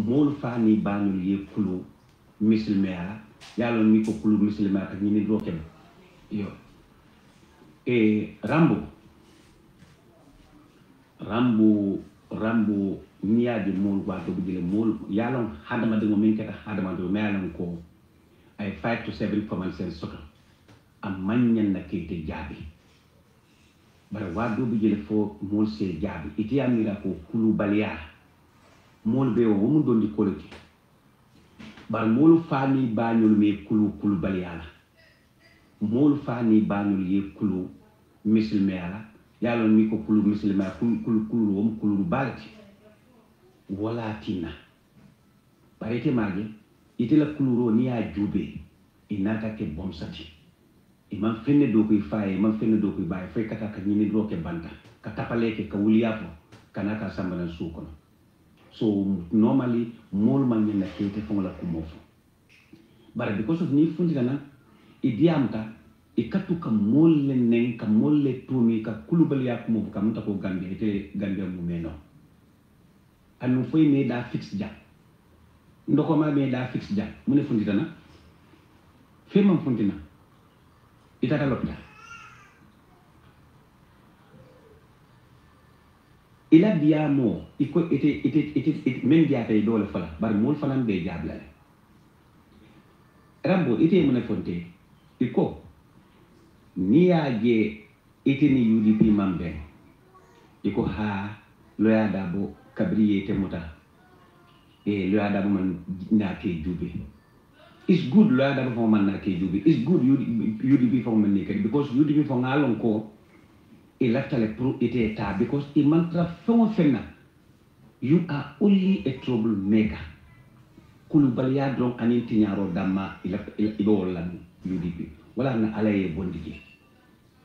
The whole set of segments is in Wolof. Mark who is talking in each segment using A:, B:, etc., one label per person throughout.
A: moolu fani bañul ye kulu musulmana yalo ni ko kulu musulmana ka ni do kem yo rambo niyaji moolu wato bujile moolu yalon hadama de min keta hadama do melan ko ay 5 to 7 commencer soto am manyan na kete jaabi bare wado bujile fo mool se jaabi iti amira ko kulu baliya moolu be wo mu dondi koloti bar moolu fani bañul me kulu baliya la moolu fani bañul ye kulu musulmana yalo ni ko kulu musulmana kulu wom kulu balti wala tina barete maje itela kuluro ni ya jube inata ke bomsati imam fenne do ko faaye imam fenne do ko baye fay kata ka nyini do ke banta ka tapaleke ka wuliyafo kanaka sambana sukono so normally mol man ni na kete fonga ko mofo bara because of ni fundi kana idiamta ikatu ka mol len ka mol le tumi ka kulubal yak mo ka mta ko gambe te gambe mu meno anu foy me da fix ja ndoko ma me da fix ja mu ne fundi dana fe mam fundi na itata lopita ila biya mo iko ite men dia tay dole fala bar mol fanan be jabla rambo ite mu ne fonte iko ni aje ite ni UDP mambe iko ha loya dabo kabriye te muta e loya dabo man na ke jube it's good loya dabo fo man na ke jube it's good UDP fo man ni ke because UDP fo ngalon ko e laftale pro ite ta because e mantra fo fenna you are only a troublemaker kulu baliya don anin tinyaro damma ibo wala UDP wala na alaye bondije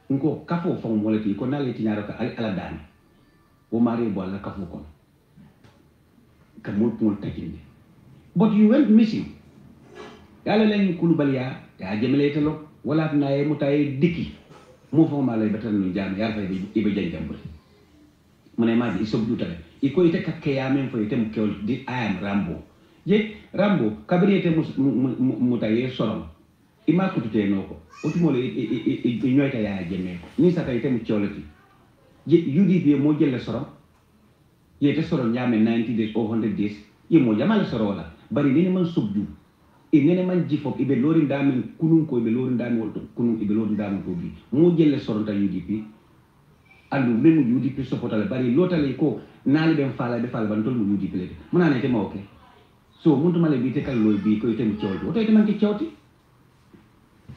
A: nko kafo fo molati ko nale tinyaro ka ala dani o mari bo la kafo kon ka mul takinde but you went missing yalla len kulu baliya ya jemele telo wala na e mutay diki mo fo malay batal no jam yar fay ibe janjambul mune maji isob dutale iko ite kakke ya men fo ite mu kewol di am rambo je rambo kabriyete mutay sorom ima kutute noko otumole ñoyta ya jemme ko ni sata ite mu ciolati je UDP mo jelle sorom yete sorom ñame 90 days or 100 days ye mo jamal soro wala bari ni man subju e nene man jifo ibe lori ndamin kunun ko ibe lori ndamin wolto kunun ibe lori ndamin ko bi mo jelle sorom ta UDP andu memu UDP sopotale bari lotale ko naali ben faala be faala ban tol mu UDP le muna ne te mo okay so muntu male bi te kal loy bi ko ite mu ciolti o te man ke ciolti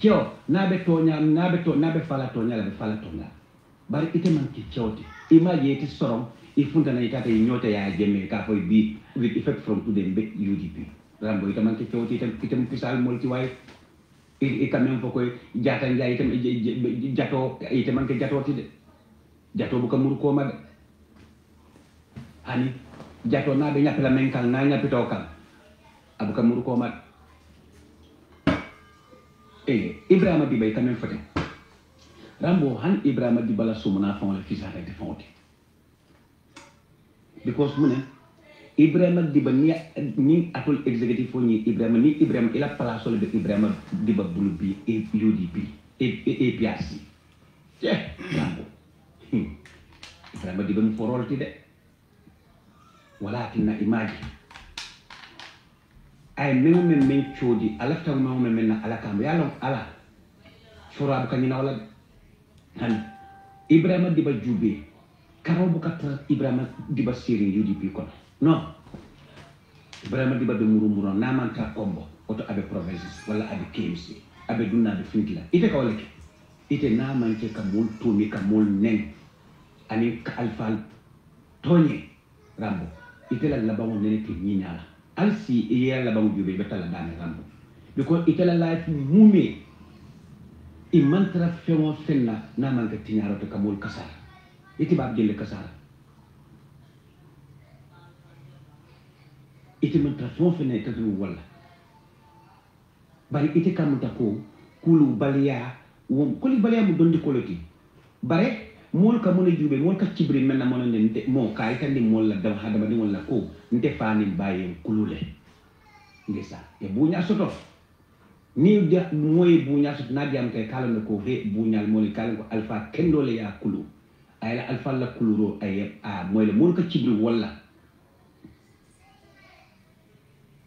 A: Kyo nabe fala tonya la be fala tonya bari ite man ki choti imaje ite sorom ifunta na itata inyote ya jeme ka fo bi with effect from today be UDP rambo ite man ki choti ite pisal multi way e kamem fo ko jata njaay ite jato ite man ki jato ti de jato bu ka mur ko ma de hani jato nabe nyapela menkal na nyapito kal abu ka mur ko ma Ibrahima Diba yi kamen fote rambo han Ibrahima Diba la sumuna fon la fisa rek fonte because mune Ibrahima Diba ni atol executive fo ni Ibrahima ila place le Ibrahima Diba bulu bi UDP e PRC rambo Ibrahima Diba mu forol ti de wala tinna image ay men chodi ala taw men na ala kam yalo ala fura bu kanina wala han Ibrahima Diba jube karo bu katra Ibrahima Diba siri UDP kon non Ibrahima Diba be muru na man ka kombo auto abe provinces wala abe KMC abe dunna be finkila ite ka wala ite na man ke ka mul tumi ka mul nen ani ka alfal tonye rambo ite la labawo nene ke nyina alsi iya la bangu jube betala dane rambo because itala life mume imantra fewo fenna na man ka tinyaro to kamul kasar iti bab jelle kasar iti mantra fewo fenna tatu wala bari iti kamuta ko kulu baliya wom kuli baliya mu dondi koloti bare mol ka mona jube mol ka cibri men na mona nte mo kay tan ni mol la dam hadama ni wala ko nte fani baye kulule ngesa e buña soto ni dia moy buña soto na diam kay kala ko he buñal mol kala ko alfa kendo le ya kulu ay la alfa la kuluro ay a moy le mol ka cibri wala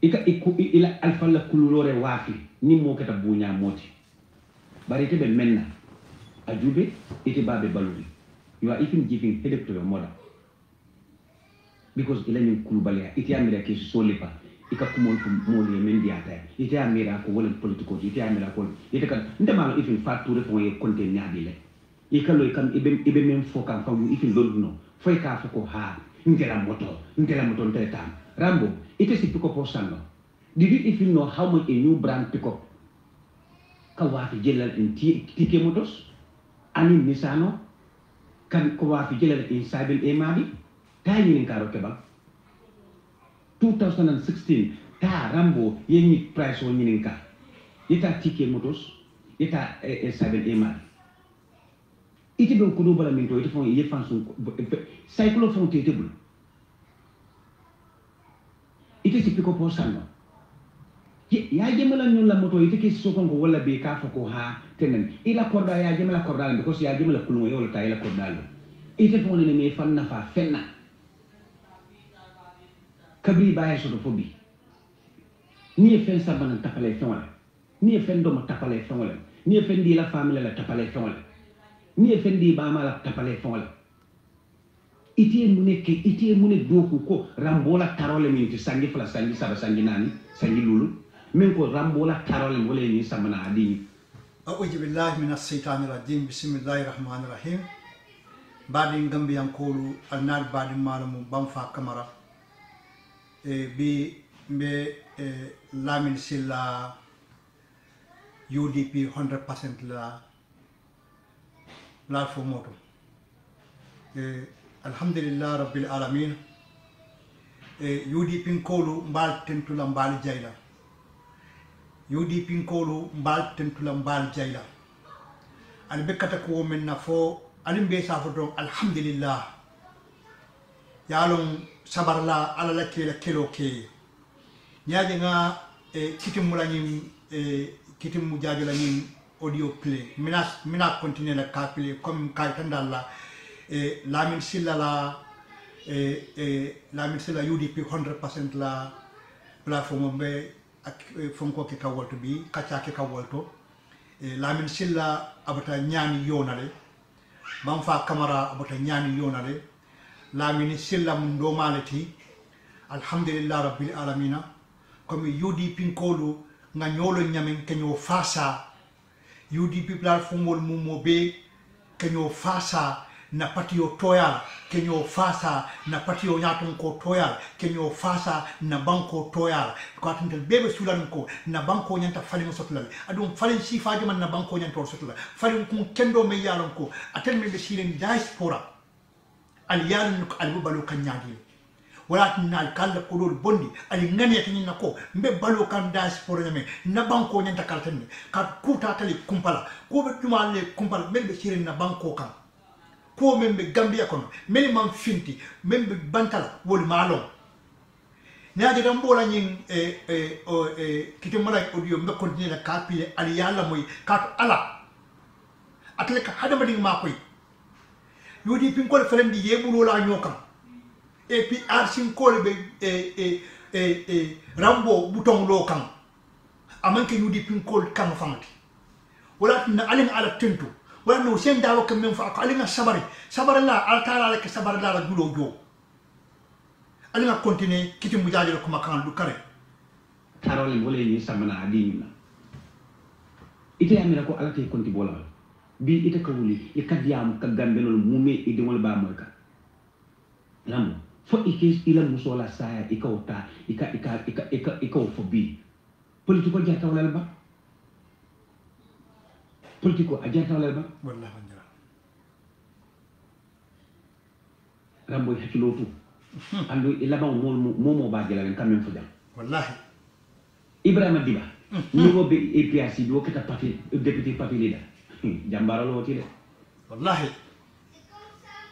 A: ila alfa la kuluro re wafi ni mo kata buña moti bari te be menna ajube ite babe baluri you are even giving headache to your mother because ila min kulubaliya ite amira ke solipa ika kumon tum moli men diata ite amira ko wala politiko ite amira ko ite kan ndama even fature fon e konte nyaabile ikalo ikam ibe men fokan fam you even don't know foy ka fako ha ngela moto ntetam rambo ite si pick up osano did you even know how much a new brand pick up ka wafi jelal in tike motos ani nisano kan ko wafi jelal in sabil e madi ta yin karo keba 2016 ta rambo yenni price o nyinin ka ita tike motos ita sabil e madi iti don ko do bala min to iti fon ye fansun cycle fon table ite si piko po sanno ya jemala ñun la moto ite ke so ko wala be ka fa ko ha tenen ila korda ya jemala korda because ya jemala kulmo yo ta ila korda ite fon ne me fanna fa fenna kabri baye so do fobi ni e fen sabana tapale fenwala ni e fen do ma tapale fenwala ni e fen di la famille la tapale fenwala ni e fen di ba ma la tapale fenwala ite mu ne doku ko rambola tarole min ti sangi fala sangi saba sangi nani sangi lulu min ko rambola tarole wala ni samana adini
B: a'udhu billahi minash shaitani rajim bismillahir rahmanir rahim badi gambiyan kolu alnal badi malamu bamfa kamara bi be lamin silla UDP 100% la fo moto alhamdulillah rabbil alamin UDP kolu mbal tentula mbal jayla UDP kolu mbal tentula mbal jayla al bekata ko men na fo alim be sa fo do alhamdulillah yalon sabarla ala la kelo ke nyaade nga kitim mulani kitim mujajo la ni audio play mina continuer la ka play comme kay tandalla Lamin Silla Lamin Silla UDP 100% la platform be ak fonko ke kawolto bi kacha ke kawolto Lamin Silla abata nyani yonale Bamfa Camara abata nyani yonale Lamin Silla mun do malati alhamdulillah rabbil alamin comme UDP kolu nga nyolo nyamen kenyo fasa UDP platform wol mumo be kenyo fasa na patio toyal kenyo fasa na patio nyaton ko toyal kenyo fasa na banko toyal ko atantel bebe sulan ko na banko nyanta falin sotlal adum falin sifaji man na banko nyanto sotlal falin ko kendo me yalon ko atel me be silen diaspora al yalon ko al balu kan nyaadi wala tinal kala ko dol bondi ali ngani tan nako mbe balu kan diaspora me na banko nyanta kalten ka kuta tali kumpala ko be dumale kumpala be silen na banko kan ko membe Gambia kono meli man finti membe bantala wol malon nyaade dam bola nyin kite mala audio mbe continue la kapile ali yalla moy ka ala atleka hadama ding ma koy yodi pin ko felendi yebulo la nyoka et puis arsin ko be rambo bouton lo kan amanke yodi pin ko kan fanti wala na alin ala tentu wala no sen dawo kam men fa ko alinga sabari la altara la ke sabari la julo jo alinga continue kiti mujaji ko makan du kare
A: tarole wala ni samana adina ite amira ko alate konti bola bi ite ko wuli e kadiyam ka gambelol mume e de wala ba moyka lam fo ikis ila musola saya ikawta ika fo bi politiko jata wala ba politiko ajata wala ba
B: wallahi banjara
A: rambo hakilotu andu ilaba momo ba jela len kamem fujam
B: wallahi
A: Ibrahima Diba niwo be APRC do kata parti député parti leader jambaro lo ti de
B: wallahi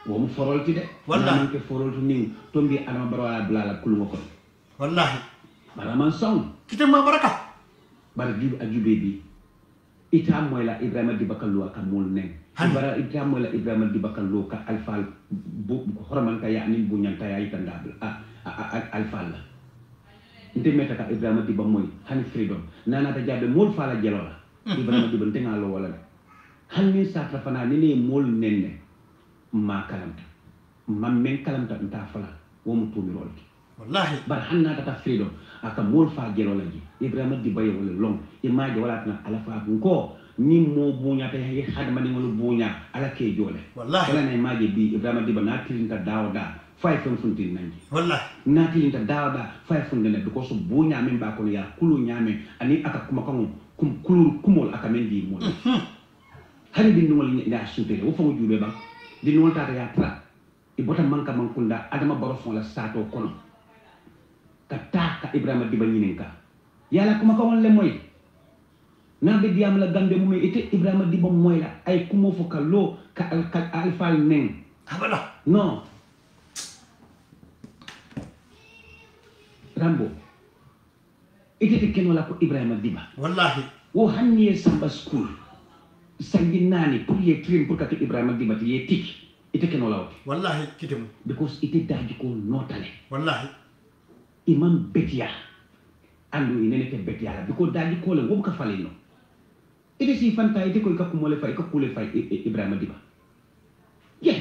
A: wo mu forol ti de
B: Wallahi.
A: ke forol to ning tombi Adama Barrow ala blala kuluma ko
B: wallahi
A: bara man song
B: kita ma baraka
A: bara jibu ajube bi ita moy la Ibrahima Dibakalo ka mol nen bara ita moy la Ibrahima Dibakalo ka alfal bu horman ka ya ni bu nyanta ya itandable alfal la nte meta ka Ibrahima Diba moy hani freedom nana ta jabe mol fala jelola Ibrahima Diba ntenga lo wala hanni satra fana ni ne mol nenne ma kalamta man men kalamta nta fala wo mu tumi rolti
B: wallahi
A: bar hanna ta freedom aka mol fa jelola ji Ibrahima Diba yo wala long imaje wala tan ala fa ko ni mo bunya ta he hadma ni ngol bunya ala ke jole
B: wallahi
A: wala ne maje bi Ibrahima Diba na tilinta dawda fay fon funtin nanji
B: wallahi
A: na tilinta dawda fay fon ne because bu nyame ba ko ya kulu nyame ani aka kuma kan kulur kumol aka men di mo hari din ngol ni da sute wo fo jube ba din ngol ta ya tra e bota manka mankunda Adama Barrow fon la sato kono ka Ibrahima Diba nyininka yala kuma kan le moy na be diam la gambe mu ite Ibrahima Diba moy la ay kumo fo kallo ka alfal neng
B: abada
A: non Rambo ite ken wala ko Ibrahima Diba
B: wallahi
A: wo hanni samba school sangi nani pour ye train pour ka Ibrahima Diba ye tik ite ken wala
B: wallahi kitemu
A: because ite daji ko notale
B: wallahi
A: imam betia andu inene te betia la because daji ko le wo ka falino ite si fanta ite ko ka ko mole fay ka kule fay Ibrahima Diba ye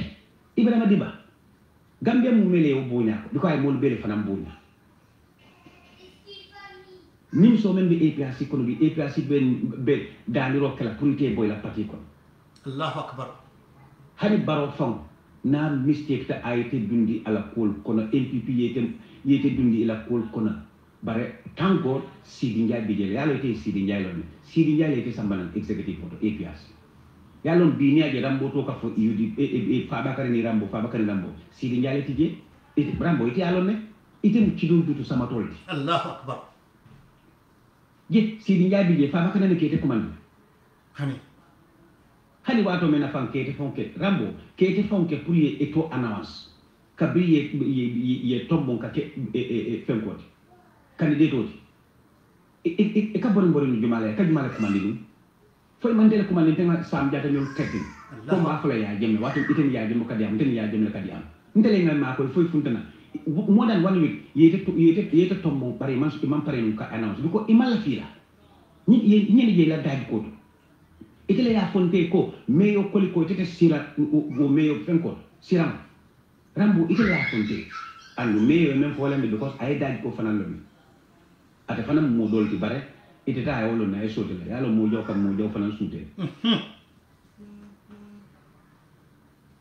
A: Ibrahima Diba Gambia mu mele o bonya ko biko ay mol bele fanam bonya nim so men be APRC kono bi APRC be dani rokela pour ite boy la parti ko
B: Allahu akbar
A: hani Barrow fam na mistake ta ayete dundi ala kol kono MPP yete dundi ala kol kono bare tanko Sidi Ndiaye bi jele yalo ite Sidi Ndiaye lo Sidi Ndiaye yete sambanan executive photo APRC yalon bi ni aje rambo to ka fo yudi Fabakary ni rambo Sidi Ndiaye tije ite rambo ite yalon ne ite mu cidum dutu sama tolti
B: Allahu akbar
A: je Sidi Ndiaye bi je Fabakary ne kete commande hani wato mena fan kete fonke rambo kete fonke pour ye eto annonce kabri ye tombon ka ke fenkoti candidate oti e ka borin borin jumale ka jumale commande dum foy mandela commande tan sam jata ñol tekki ko ma fala ya jemme wato iten ya jemme kadi am ten ya jemme kadi am ndele ngal ma ko foy funtana mo dan 1 week yete tombon bari man pare ka annonce biko imala fila ni je la daji ko itele ya fonte ko meyo koliko tete sira o meyo fenko siram rambo itele ya fonte andu meyo men fo lambe because ay daji ko fanan lomi ate fanan mo dolti bare ite ta ay wolo na ay sote la yalo mo jow fanan sunte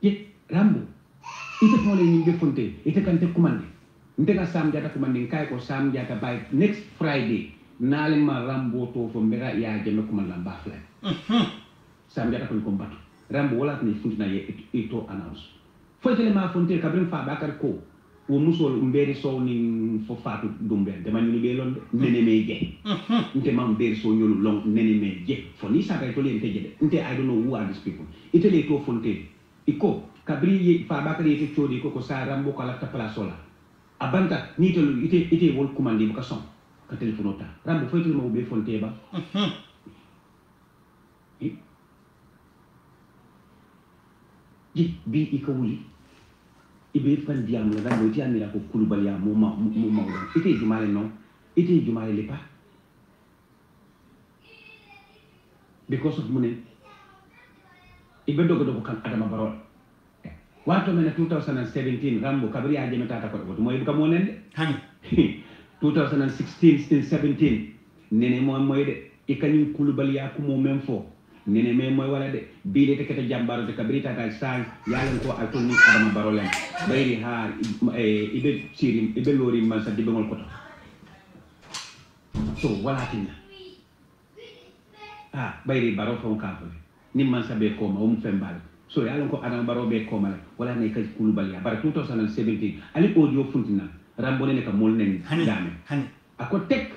A: ye rambo ite fo le ni be fonte ite kan te commande ndega sam jata commande kay ko sam jata by next Friday nalima rambo to fo mbera ya jeme commande la bafla sam jata ko combat rambo wala ni funtina ye ito announce fo tele ma fonte kabrim Fabakary ko wo musol mberi so ni fo fatu dumbe de man ni be lon nene me je nte mam mberi so nyolu long nene me je fo ni sa to le nte je nte I don't know who are these people itele to fonte iko kabri ye Fabakary ye chodi ko sa rambo kala ta place la abanta ni to ite wol commande bu ka son ka telephone ta rambo fo tele mo be fonte ba bi iko wuli ibe fan diam la rambo ti amira ko kulubal ya mo ite jumale non ite jumale le pas because of money ibe dogo kan Adama Barrow wato mena 2017 rambo kabri ya jeme tata ko moy bu ka mo nen hani 2016 17 nene moy de ikani kulubal ya ko mo même fo nene me moy wala de bi de kete jambaro de kabri tata sang yalen ko altoni Adama Barrow len bayri ha ibe sirim ibe lori man sa dibe ngol ko so wala tinna bayri Barrow fon ka ni man sa be ko ma um fembal so yalen ko Adama Barrow be ko mala wala ne kay kulubal ya bar 2017 ali audio funtina rambo ne ka mol nen dame ako tek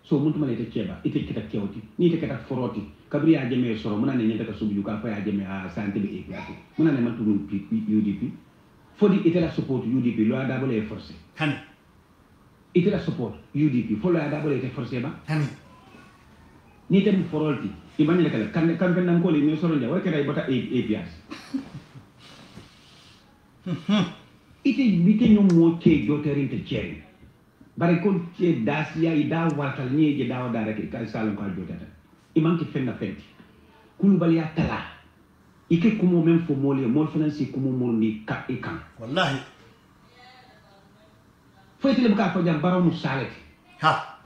A: so muntuma le te ceba ite kita kewti ni te kita foroti kabri ya jeme soro muna ne nyata ka subu ka fa ya jeme a santé be APRC muna ne man tunu UDP fodi itela support UDP lo ada bole forcé
B: hani
A: itela support UDP fo lo ada bole te forcé ba
B: hani
A: ni tem forolti ibani le kala kan ben nan ko le me soro ndia wa kay bota APRC ite bite ñom mo ke joterin te ceri bare ko ci dasiya ida wartal ni je dawo dara ke kal salon ko jotata imanki fenna fenti kulubali ya tala ike kumo men fo mole mol financi kumo mol ni ka ikan
B: wallahi
A: foytele buka fo jam baro musalati
B: ha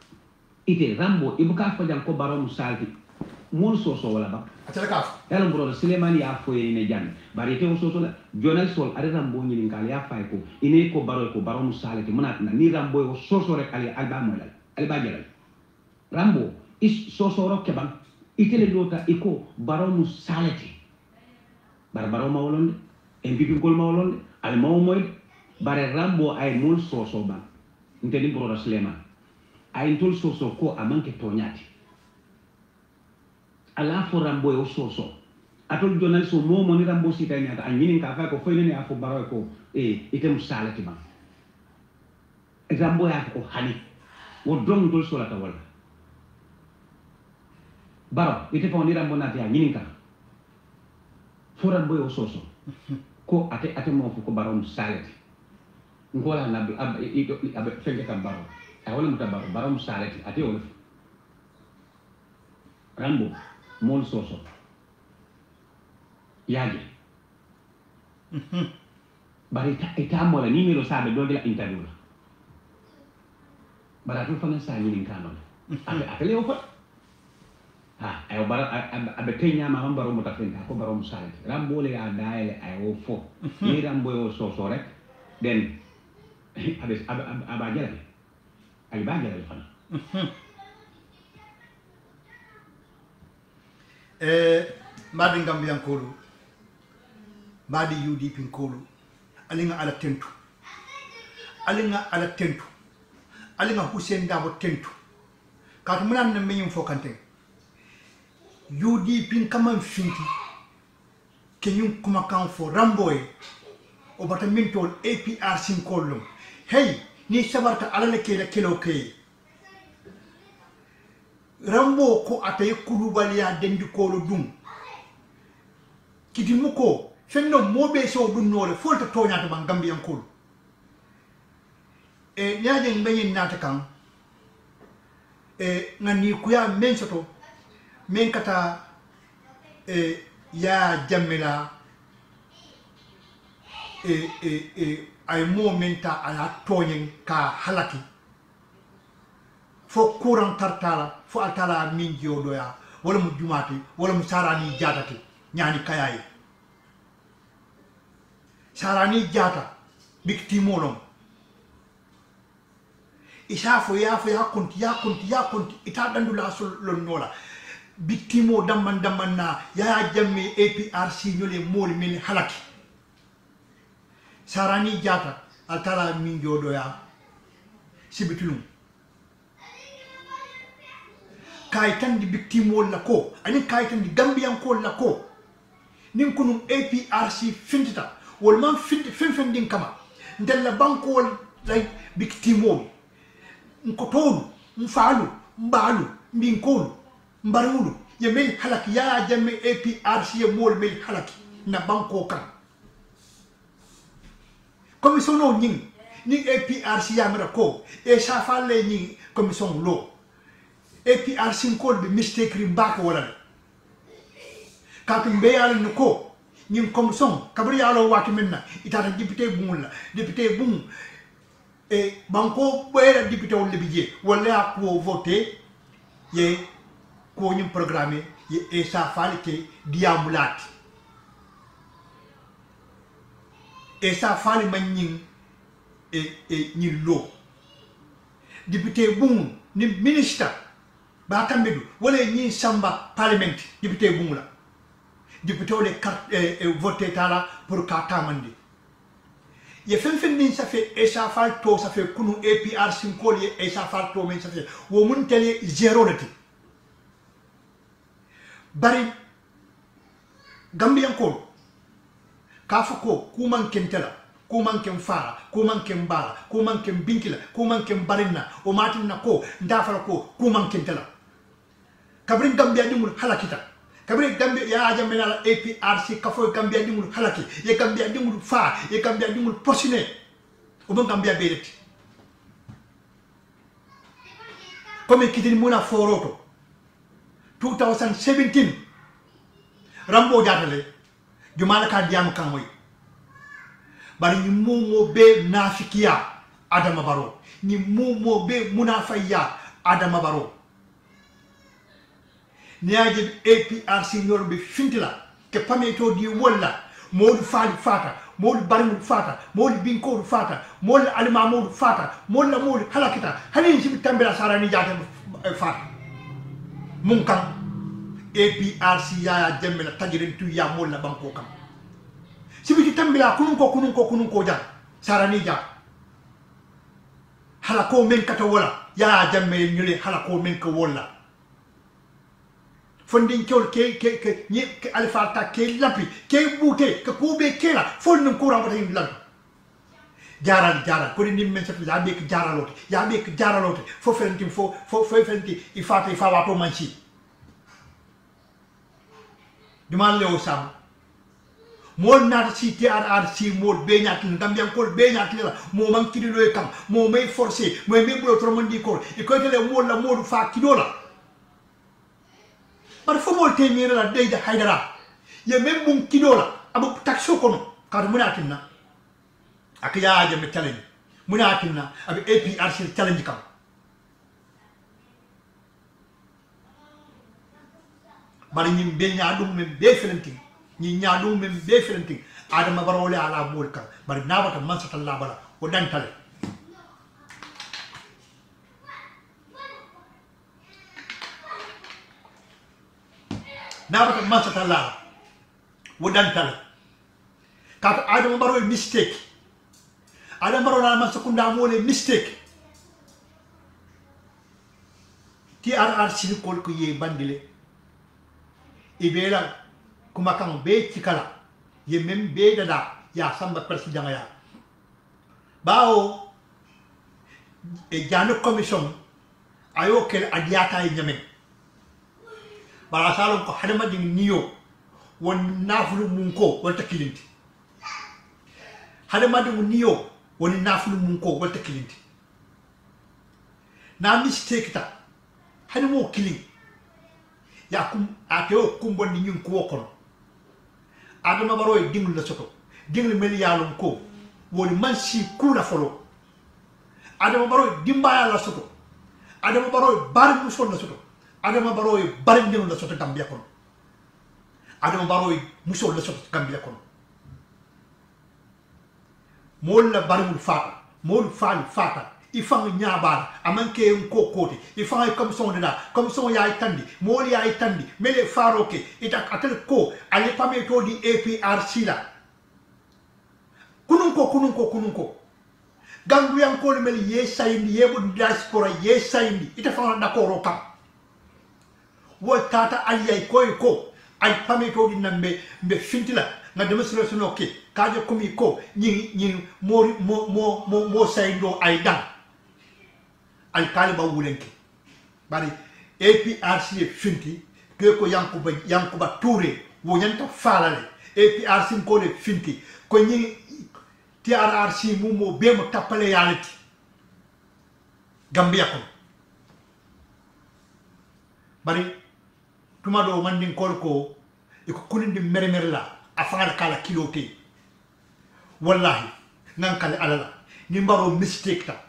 A: ite rambo ibuka fo jam ko baro musalati mol soso wala ba
B: atala ka
A: yalla bro Suleiman ya fo ne jam bari te soso la jonal sol ari rambo ni ngal ya fay ko ine ko baro musalati munat na ni rambo o soso rek ali alba molal alba jalal rambo is soso rokke ban itele lota iko baro musalati baro mawlonde en bibi gol mawlonde al mawmoy bare rambo ay mol soso ban nteni bro Suleiman ay tol soso ko amanke toñati ala fo rambo o soso atol jonal so mo ni rambo sita nyata an nyinin ka fa ko foyne ne afo baro ko ite musalati ban rambo ya ko hani wo dong dol so la tawal baro ite fa ni rambo na ya nyinin ka fo rambo o soso ko ate mo ko baro musalati ngola na ab fenge kam baro ay wala mutabaro baro musalati ate wala rambo mol soso yaje bari ita mola ni melo sabe do la interview la bara to fana sa ni kano ate le ko ha ay bara abe tenya ma baro mo tafenta ko baro musale rambo le ya daele ay wo fo ni rambo yo soso rek den aba jela ay ba jela fana
B: mbadi Gambian kolu mbadi UDP kolu alinga ala tentu alinga Hussein Dabo tentu katu munan na menyum fokante UDP kaman finti kenyum kuma kan fo ramboy o bata mintol APRC kolum hey ni sabarta alale kele kelo kay rambo ko atay kulubaliya dendi kolo dum kiti muko fenno mobe so dum nore folta toñata ban Gambian kol nyaaje mbayin nata kan ngani kuya men soto men kata ya jamila ay momenta ala toñen ka halaki fo courant tartala fo altala min jodoya wala mu jumati wala mu sarani jatati nyani kayayi sarani jata bikti molom isafo ya konti ita dandula sol lon nola bikti mo damman na ya jamme APRC nyole mol min halaki sarani jata altala min jodoya sibitulum kaitan di victime la ko ani kaitan di Gambian ko la ko nin kunum APRC fintita wol man fin din kama ndella banko wol lay victime nko tolu mfalu mbalu mbinkolu mbarulu ye mel halaki ya jamme APRC ye mol mel halaki na banko kan commission no ni APRC ya mera ko e safalle ni commission lo APRC kol be mistake rimbako wala katum beyal no ko ñim commission kabri yalo wati menna itata député bum e banko boyra député wol lebije wala ko voter ye ko ñim programme ye e sa falite diamulat e sa fali magnin ñi lo député bum ni ministre ba kambedu wala ñi samba parlement député bumula député le carte voter tala pour carte mandi ye fen din ça fait et ça fait to ça fait kunu APRC ko et ça fait to men ça fait wo mun télé zéro lati bari Gambian ko kafako kuman kentela kuman ken fara kuman ken bala kuman ken binkila kuman ken barinna o matinna ko ndafala ko kuman kentela kabrin Gambia dimul halakita kabrin Gambia ya ajamena la APRC kafo Gambia dimul halaki ye Gambia dimul fa ye Gambia dimul posine o bon Gambia belet comme kitini muna foroto 2017 Rambo jatale jumala ka diam kan moy bari ni momo be nafikiya Adama Barrow ni momo be munafaya Adama Barrow niaje APRC ñorbe fintila ke pameto di wala modu faali fata modu barimul fata modu binko fata modu alima modu fata modu halakita hani ci tambela sarani jate fata mun kan APRC ya jemmela tajiren tu ya modu banko kam sibiti tambela kunun ko jam sarani jam halako men kata wala ya jemmel ñule halako men ko wala fondin kol ke ni ke alfa ta ke lampi ke bouté ke koube kela fondin courant bata yim lampi jaral ko ni men sat ya be ke jaralote fo fenti ifata wato manchi duma lew sam mol nata si TRRC mol be ñaati Gambian kol be ñaati la mo man kidi loy kam mo may forcer mo may bulo tromondi ko e ko tele mol la mol fa kidola par fo mol temira la deyda haydara ye même mum kidola abu taxo kono kadu munatinna ak ya jam challenge munatinna ak APRC challenge kam bari ñim be ñaadum men be felenti ñi ñaadum men be felenti Adama Barrow le ala mol kam bari nawata man sata la bala o dantale nawata man sata la o dantale kato Adama Barrow mistake Adama Barrow na man sakunda mole mistake TRRC ko ko ye bandile ibela kuma kan be cikala ye mem be dada ya samba president ya bawo e jano commission ayo kel adiata e nyame bala salon ko hadama di niyo won nafulu mun ko wonta kilinti hadama di niyo won nafulu mun ko wonta kilinti na mistake ta hadamo kilin ya kum ateo kumbo ni ñun ko kono Adama Barrow e dingul la soto dingul mel yalum ko woni man si kula folo Adama Barrow dimbaya la soto Adama Barrow bar mu son la soto Adama Barrow bar ndinu la soto Gambia kono Adama Barrow muso la soto Gambia kono mol la barul fata mol fata ifang nyabara amanke nko kote ifang comme son ya tandi moli ya tandi mele faroke ita atel ko ale pame to di APRC la kunun ko gandu yang ko mel ye sayndi yebo diaspora ye sayndi ita fa na ko roka wo tata aliyay ko ay pame to di nambe be fintila nga demonstration okay kaje komi ko ñi mo sayndo ay dan al kaliba wulenki bari APRC finti ke ko yankuba touré wo ñanta falale APRC ko le finti ko ñi TRRC mo be mo tapale yalati Gambia ko bari tuma do man din ko iko kunindi mermer la afal kala kilote wallahi nan kala alala ni mbaro mistake ta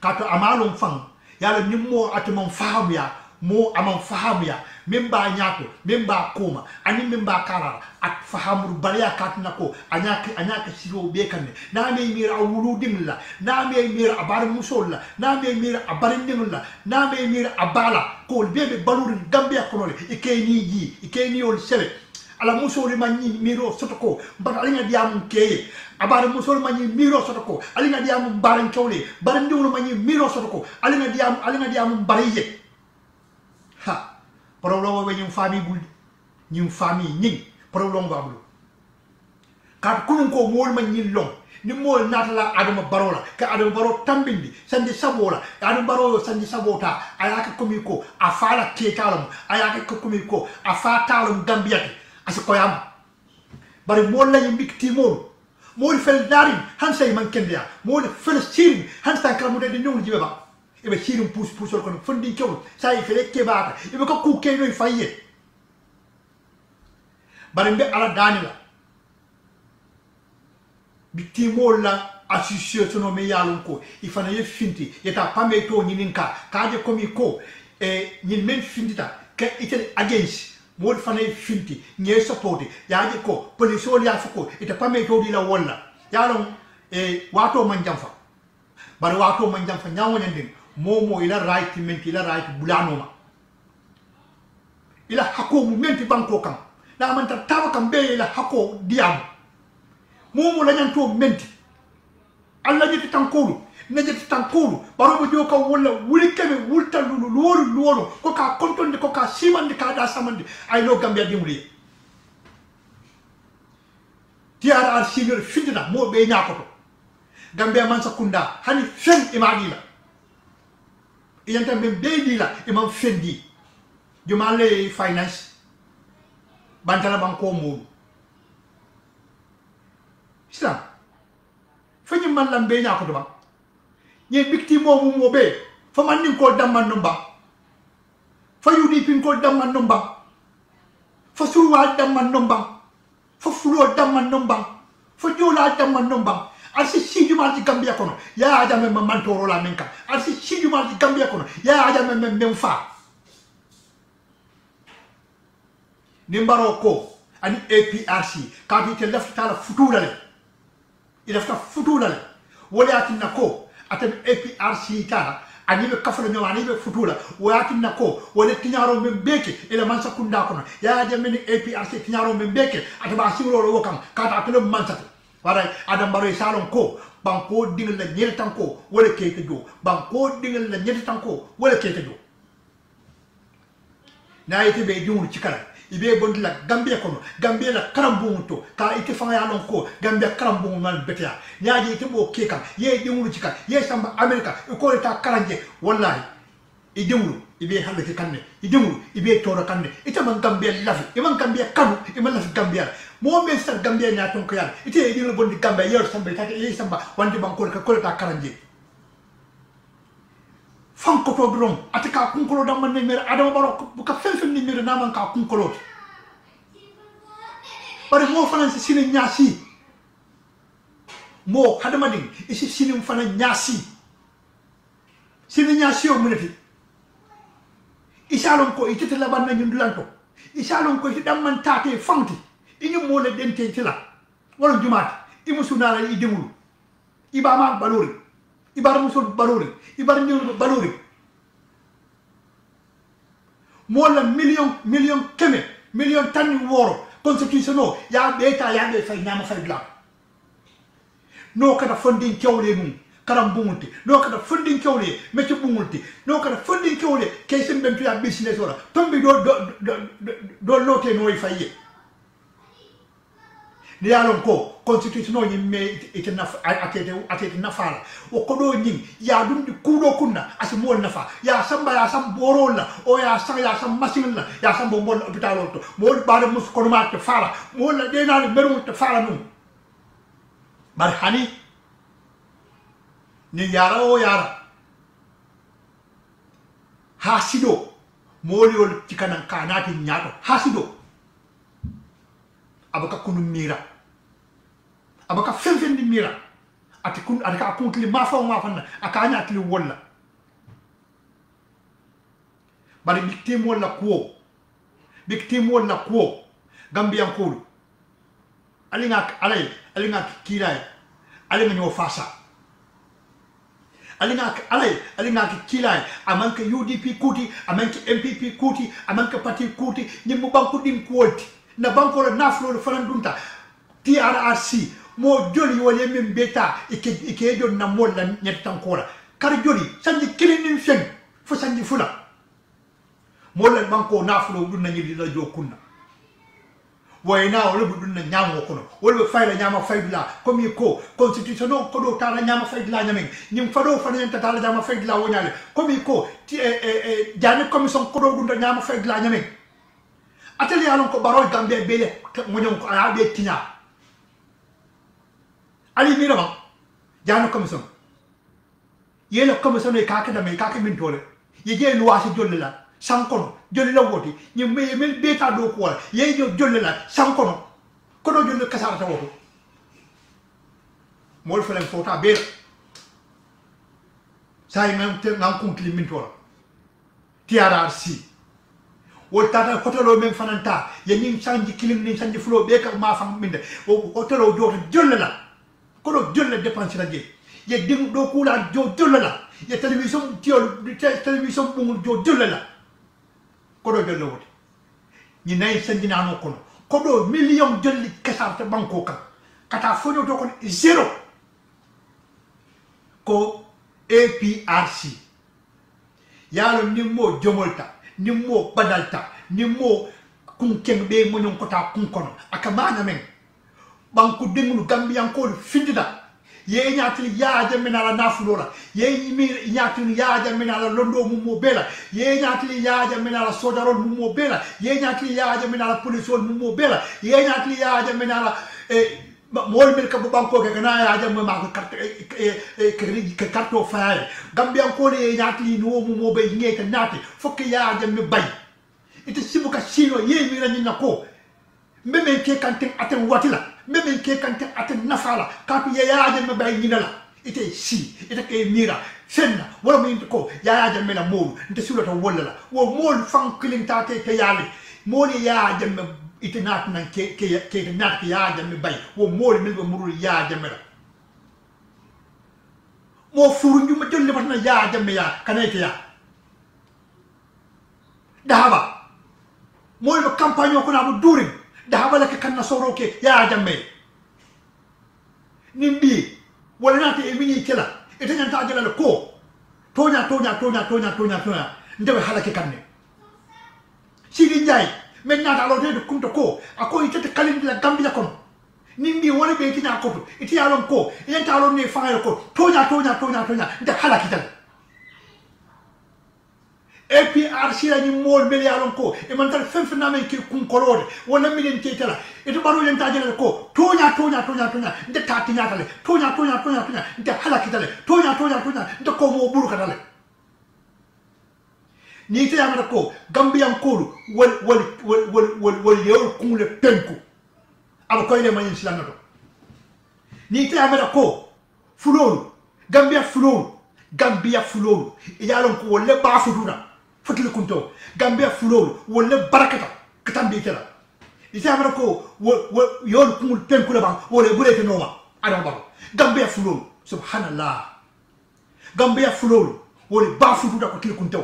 B: kato amalum fang yalla nimmo atumam fahamu ya mo amam fahamu ya memba nyato memba kuma ani memba kara at fahamu baliya katna ko anyaka siro be kanne na me mira awuludin la na me mira abar musolla na me mira abarindin la na me mira abala ko bebe balurin Gambia ko le ikeni ol sele ala musoli manyi miro sotoko mbata alinga diamu keye abara musoli manyi miro sotoko alinga diamu baran chole baran diwlo manyi miro sotoko alinga diamu bariye ha problème we nyum fami buldi ñim famille ñing problème bablu kat kunun ko mol man ñin long ni mol natala adama barola ka adama baro tambindi sandi sabola adama baro sandi sabota ayaka komiko afala ketalam ayaka komiko afatalum gambiati asikoyam bari mol lañu mbikti mol fel darin hansay man kendia mol fel sirim hansa kalamude de ñong jibe ba ibe sirim pousse ko fondi kew say fele kebata ibe ko ku kenoy faye bari mbe ala danila bitimo la association me yalon ko ifana ye finti yeta pame to nyininka kaje komi ko nyin men fintita ka itel against mod fana ye finti nye support yaje ko police wol ya fuko ita pame to di la wonna yalon wato man jamfa bari wato man jamfa nyawonen din momo ila right menti ila right bulano ma ila hako mu menti banko kam na man ta tawa kam be ila hako diam momo la nyanto menti alla jeti tankulu nejeti tankulu baro bo joka wala wuli kebe wulta lulu ko ka kontonde ko ka simande ka da samande ay no gambia dimuli tiara senior findina mo be nyakoto gambia man sakunda hani fen imadila iyanta be dila imam fendi jumale finance bantala banko mo islam fanyi man lambe nyako do ba nye victime mo be fa man ni ko damman numba fa UDP ko damman numba fa suwa damman numba fa fulo damman numba fa jola damman numba arsi sijumal di gambia kono ya adame man toro la menka arsi sijumal di gambia kono ya adame men fa nimbaro ko ani APRC ka bi te lafta la futulale il a fait foutu là wala nako atam APRC ta ani be kafala ñoo ani be foutu la wala nako wala tiñaro men beke ila man sakunda kono ya jameni APRC tiñaro men beke ataba siwlo lo wakam kata atelo man sat wala adam baro salon ko banko dingal la ñel tanko wala kete jo banko dingal la ñel tanko wala kete jo na yete be jumul ci kala ibe bondi la gambia kono gambia la karambungu to ka ite fanga ya lon ko gambia karambungu mal betia nyaaji ite bo kekam ye dimulu ci kan ye samba america ko ta karanje wallahi e dimulu ibe halle ci kanne e dimulu ibe toro kanne ite man gambia lafi e man gambia kanu e man lafi gambia mo men sa gambia nya ton ko yalla ite e dimulu bondi gambia yer samba ta ye samba wandi banko ko ta karanje fanko to dron atika kunkolo dam man mer adama baro bu ka fen ni mer na man ka kunkolo bari mo fana ci sine nyasi mo hadama ding isi sine fana nyasi sine nyasi o munati isalon ko itete la ban na ñundulanto isalon ko ci dam man taate fanti iñu mo le dente ci la wala jumaat imusuna la idemul ibama balori ibar musul balori ibar ñew balori mo la million keme million tan woro constitution ya beta ya be fay nyama fay bla no kada funding kewle mum karam bunguti no kada funding kewle metti bunguti no kada funding kewle kaysen ben tu ya business ora tombi do lote no faye ni yalon ko constitution ni me itena atete nafala o ko do nyin ya dum di kudo kunna asimo nafa ya samba ya sam borola o ya sam machine la ya sam bo mon hôpital to mo bare mus ko ma te fala mo la de na meru te fala num bar hani ni yara o yara hasido mo liol ci kanan kanati nyaato hasido abaka kunu mira abaka fen di mira ati kun aka kuntli ma fa aka anyatli wala bari victime wala ko gambian ko alinga kilay alinga ñoo fasa alinga kilay amanka UDP kuti amanka MPP kuti amanka parti kuti ñimbu banku dim kuwoti na banko la naflo fanan dunta TRRC mo joli wala men beta ike don na mo la ñetan ko la kar joli sanji kilinin fen fo sanji fula mo la banko naflo dun na ñi la jokunna wayna wala budun na nyamo kono wala fayla nyama faydla comme ko constitution do ko do tala nyama faydla nyamen nim fado fanen tala nyama faydla wonyale comme ko jani commission ko do dunda nyama faydla nyamen ateli alon ko baro gambe bele mo nyon ko ala be tinya ali mira ba jani commission yele commission e kaka da me kaka min tole ye loi ci jolle la sankono jolle la woti ni me beta do ko wala ye jolle la sankono ko do jolle kasara ta woto mol felen fota be say ngam te ngam kunkli min tola TRRC wol tata hotelo men fananta ye nim sanji kilim ni sanji flo be ka ma fam minde o hotelo joto jolle la ko do jolle dépense la je ye ding do kula jolle la ye télévision télévision bungul jolle la ko do jolle woti ni nay sanji nano kono ko do million jolli kasarte banko kan kata fonyo to kon zero ko APRC yalo nimmo jomolta nimmo badalta nimmo kunkeng be mo nyon kota kunkono akamana men banku dingulu gambian ko findida ye nyatili yaaje menala nafulola ye nyatili yaaje menala londo mummo bela ye nyatili yaaje menala sodarol mummo bela ye nyatili yaaje menala polisol mummo bela ye nyatili yaaje menala mol mil ka banko ke na yaaje ma ko carte carte faale gambian ko le nyatili no mummo be ngeka nati fokki yaaje me bay ite sibuka sino ye mi rani nako mbeme ke kanten aten watila mbeme ke kanten aten nafala kapi yaaje me bay nyinala ite si ite ke mira senna wala mi ko yaaje me la molu nte sulata wala wo mol fan kilinta te yali moli yaaje me ite nat nan ke nat ke yaaje me bay wo mol mi be murul yaaje me la mo furu ñu ma jël batna yaaje me ya kanete ya daba mol be campagne ko na bu durin daba la ke kan na soro ke yaaje me nimbi wala nati e mini kela ite nyanta jela ko tonya ndewe halake kanne sidi njay men nata lo de kunto ko ako ite kalindi la gambia kono nimbi wala be tinya ko ite yalon ko ite talon ne faayal ko tonya nde halaki tan APRC la ni mol bel yalon ko e man tal fenf na men ki kun kolode wala milen tetala ite baro yen tajele ko tonya nde tati nyatale tonya nde halaki tale tonya nde ko mo buru katale ni te yamata ko gambian kolu wal yewol kumule penku aba koyle mayin silanato ni te yamata ko fulolu gambia fulolu yalon ko wolle ba futuna fotle kunto gambia fulolu wolle barakata katambi tela ite yamata ko yewol kumul penku le ban wolle burete noma adam baro gambia fulolu subhanallah gambia fulolu wolle ba futuna ko kile kunto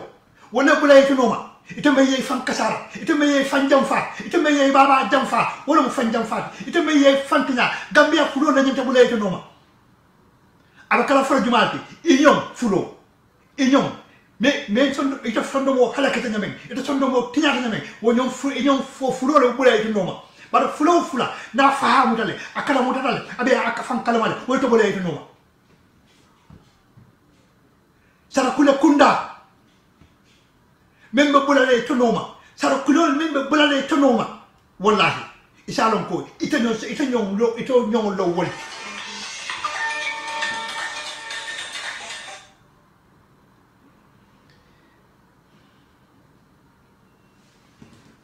B: wala bulay to noma itame yey fan kasara itame yey fan jamfa itame yey baba jamfa wala mo fan jamfa itame yey fantina gambia fulo na nyanta bulay to noma aba kala fara jumalti inyom fulo inyom me son ito sondo mo halakata nyamen ito sondo mo tinyata nyamen wonyom fu inyom fo fulo le bulay to noma bara fulo fula na fahamu dale akala mo dale abe akafan kala wala wala to bulay to noma sara kula kunda membe bulale to noma sara kulol membe bulale to noma wallahi isalon ko ita nyon lo wol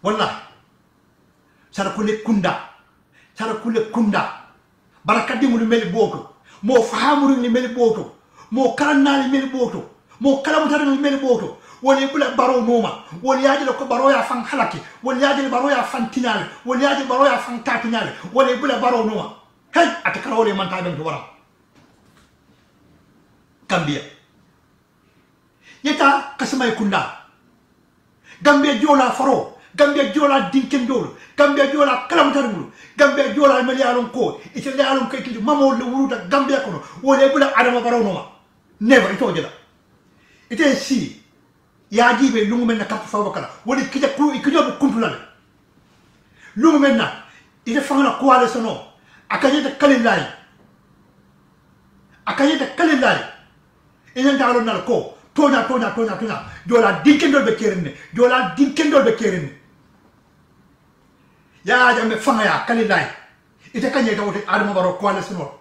B: wallahi sara kule kunda barakadi mu mel boto mo fahamuru ni mel boto mo kanali mel boto mo kalamutar ni mel boto woni bula baro noma woni yaji ko baro ya fan halaki woni yaji baro ya fan tinale woni yaji baro ya fan tatinale woni bula baro noma hay atakara woni man taben to wara Gambia yeta kasmay kunda Gambia jola faro Gambia jola dinken dol Gambia jola kalamtar mulu Gambia jola melialon ko ite lealon ko ite mamo le wuruta Gambia kono woni bula adama baro noma never ito jela ite si yaji be lungu men na kap fa wakala woni kija ku ikija bu kuntulale lungu men na ite fangana coalition no akanyeta kalilai inen dalo nal ko tonya jola dinkendol be kerenne ya jambe fanga ya kalilai ite kanyeta wote adama baro coalition no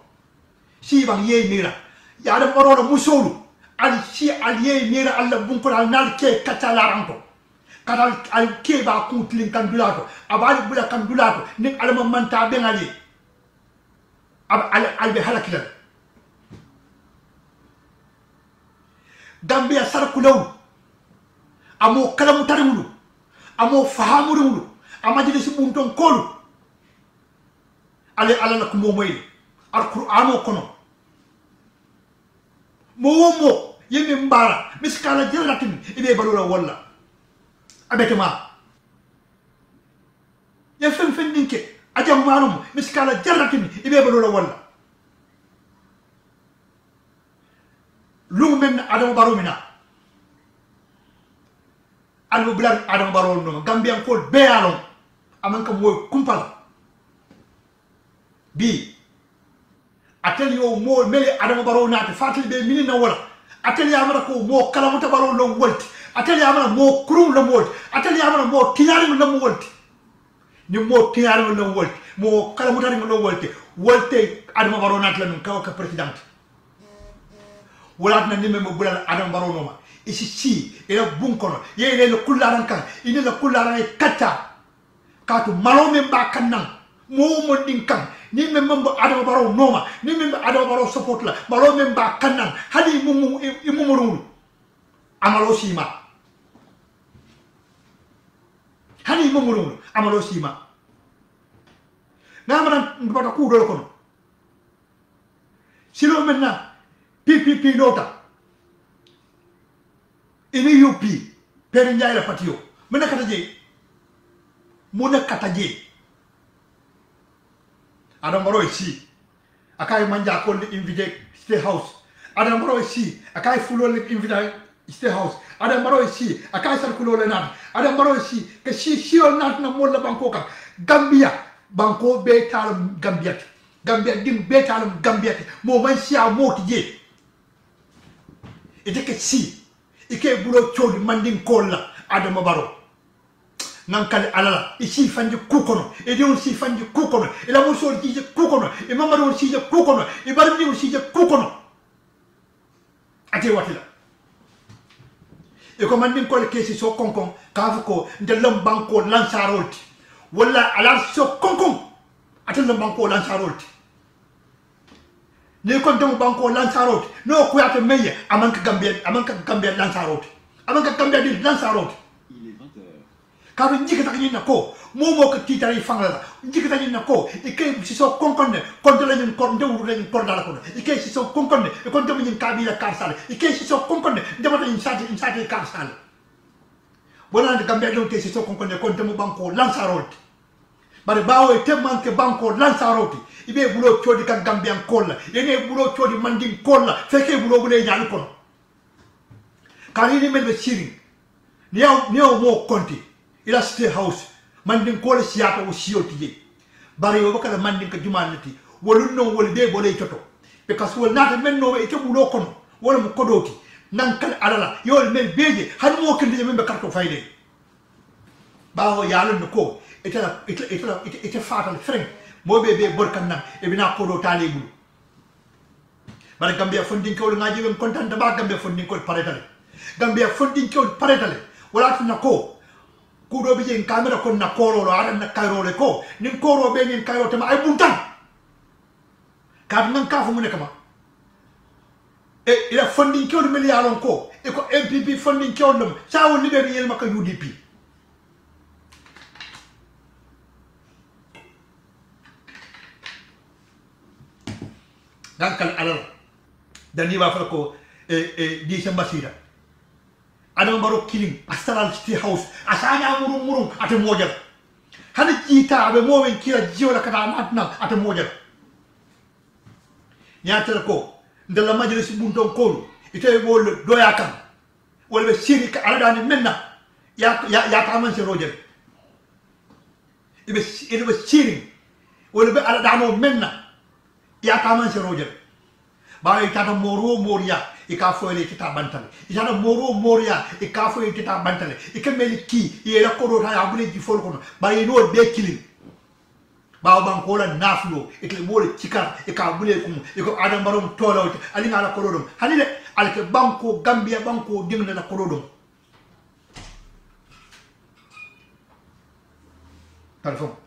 B: si bang ye mira ya adama baro musolu al si al ye mira alla bunko al nal ke katalaranto kadal al ke ba kutlin kandulato abali bula kandulato nik alama manta bengali al be halakila Gambia sarkulaw amo kalamu tarimulu amo fahamuru amajide si bunton kolu ale ala nak momoy alqur'ano kono momo yemi mbara miskala jeratin ibe balula walla abetema ya fen dinke ajam manum miskala jeratin ibe balula walla lumen adam baromina albu blan adam baron no gambian ko bealon amanka moy kumpal bi ateli o mo mele adam baro naati fatil be minina wala ateli amara ko mo kalamuta baro lo wolti ateli amara mo kurum lo wolti ateli amara mo tiñari lo wolti ni mo tiñari lo wolti mo kalamuta lo wolti wolte adam baro naati la non ka president wala na nimbe mo bulal adam baro no ma isi si ila bunkono ye le kullaran kan ine la kullaran e katta katu malome ba kannan mo din kan ni membo adam baro noma ni membo adam baro support la malome ba kannan hadi mumu imumuru amalo sima hadi imumuru amalo sima namara mbata ku do kono silo menna PPP nota ini UP peri njaay la patio mena kata je adam baro si akay manja ko le invite state house adam baro si akay fulo le invite state house adam baro si akay sar kulo le nat adam baro si ke si on nat na mo la banko ka Gambia banko be tal Gambia dim be tal Gambia mo man si a mo je ite ke si ike bulo chodi mandin kolla adama baro nankale alala isi fanji kukono e dion si fanji kukono e la mo so ji kukono e mama do si je kukono e barbi do si je kukono ate watila e ko mandin kolle kesi so konkon kafu ko de lam banko lansarolti wala ala so konkon ate lam banko lansarolti ni kon tomu banko lansarot no ko yata meye amanka gambia lansarot amanka gambia di lansarot il est 20h ka bi njikata ni nako momo ko titari fangala njikata ni nako e kay si so konkonne kon de lañu kon de wuru lañu kon dala ko e kay si so konkonne e kon dem ni kabila karsal e kay si so konkonne demata ni sati karsal bona de gambia do ke si so konkonne kon tomu banko lansarot bare bawo te manke banko lansarot ibe bulo chodi kan gambian kolla ene bulo chodi mandin kolla feke bulo bule nyaani kono kani ni melbe siri niaw mo konti ila state house mandin kolla siata o sioti je bare yo bakala mandin ka jumanati wolun no wol be bolay toto because wol nata men no e te bulo kono wala mo kodoti nan kal alala yol mel beje han mo kende membe karto fayde bawo yalon ko ite fatal freng mobe be borkan nan e bina ko do tali bulu bare Gambia funding ko ngaji wem kontan da ba Gambia funding ko paretale Gambia funding ko paretale wala tuna ko do bi en camera ko na ko ro ara na kayro le ko nin ko ro be nin kayro te ma ay buntan ka nan ka fu mu ne kama e ila funding ko milliardon ko e ko MPP funding ko dum sa won leader yel maka UDP dankal alal dani ba fala ko di sa basira adam baro killing astral city house asanya murum ate mojal hada jita be mowen kila jiwla kata matna ate mojal nyaata ko ndala majlis bundon ko ite wol doya kam wala siri ka alada ni menna ya ta man se rojel ibe siri wala be ala dano menna ya ta man se rojel ba e tata moro moria e ka fo ele kita bantale e tata moro moria e ka fo ele kita bantale e ke meli ki e la ko do ta ya bule di fol kono ba e no be kilin ba ban ko la naflo e ke bole cikar e ka bule kum e ko adam barom tolawte ali ngala ko dom hani le al ke banko gambia banko dingna la ko dom téléphone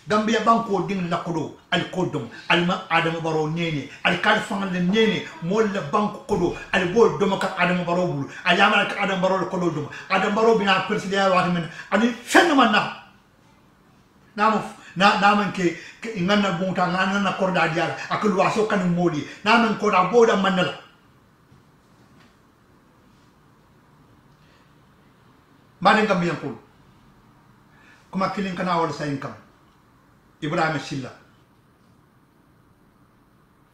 B: gambia banko ding la kodo al kodom al ma adam baro nene al kal fangal nene mol la banko kodo al bol dom ka adam baro bulu al yamal ka adam baro kodo dom adam baro bina president wa men ani fenn man na man ke ngana bonta ngana na korda dial ak lu waso kan modi na man ko da boda manala maden gambia ko kuma kilin kana wala sayin kam Ibrahima Silla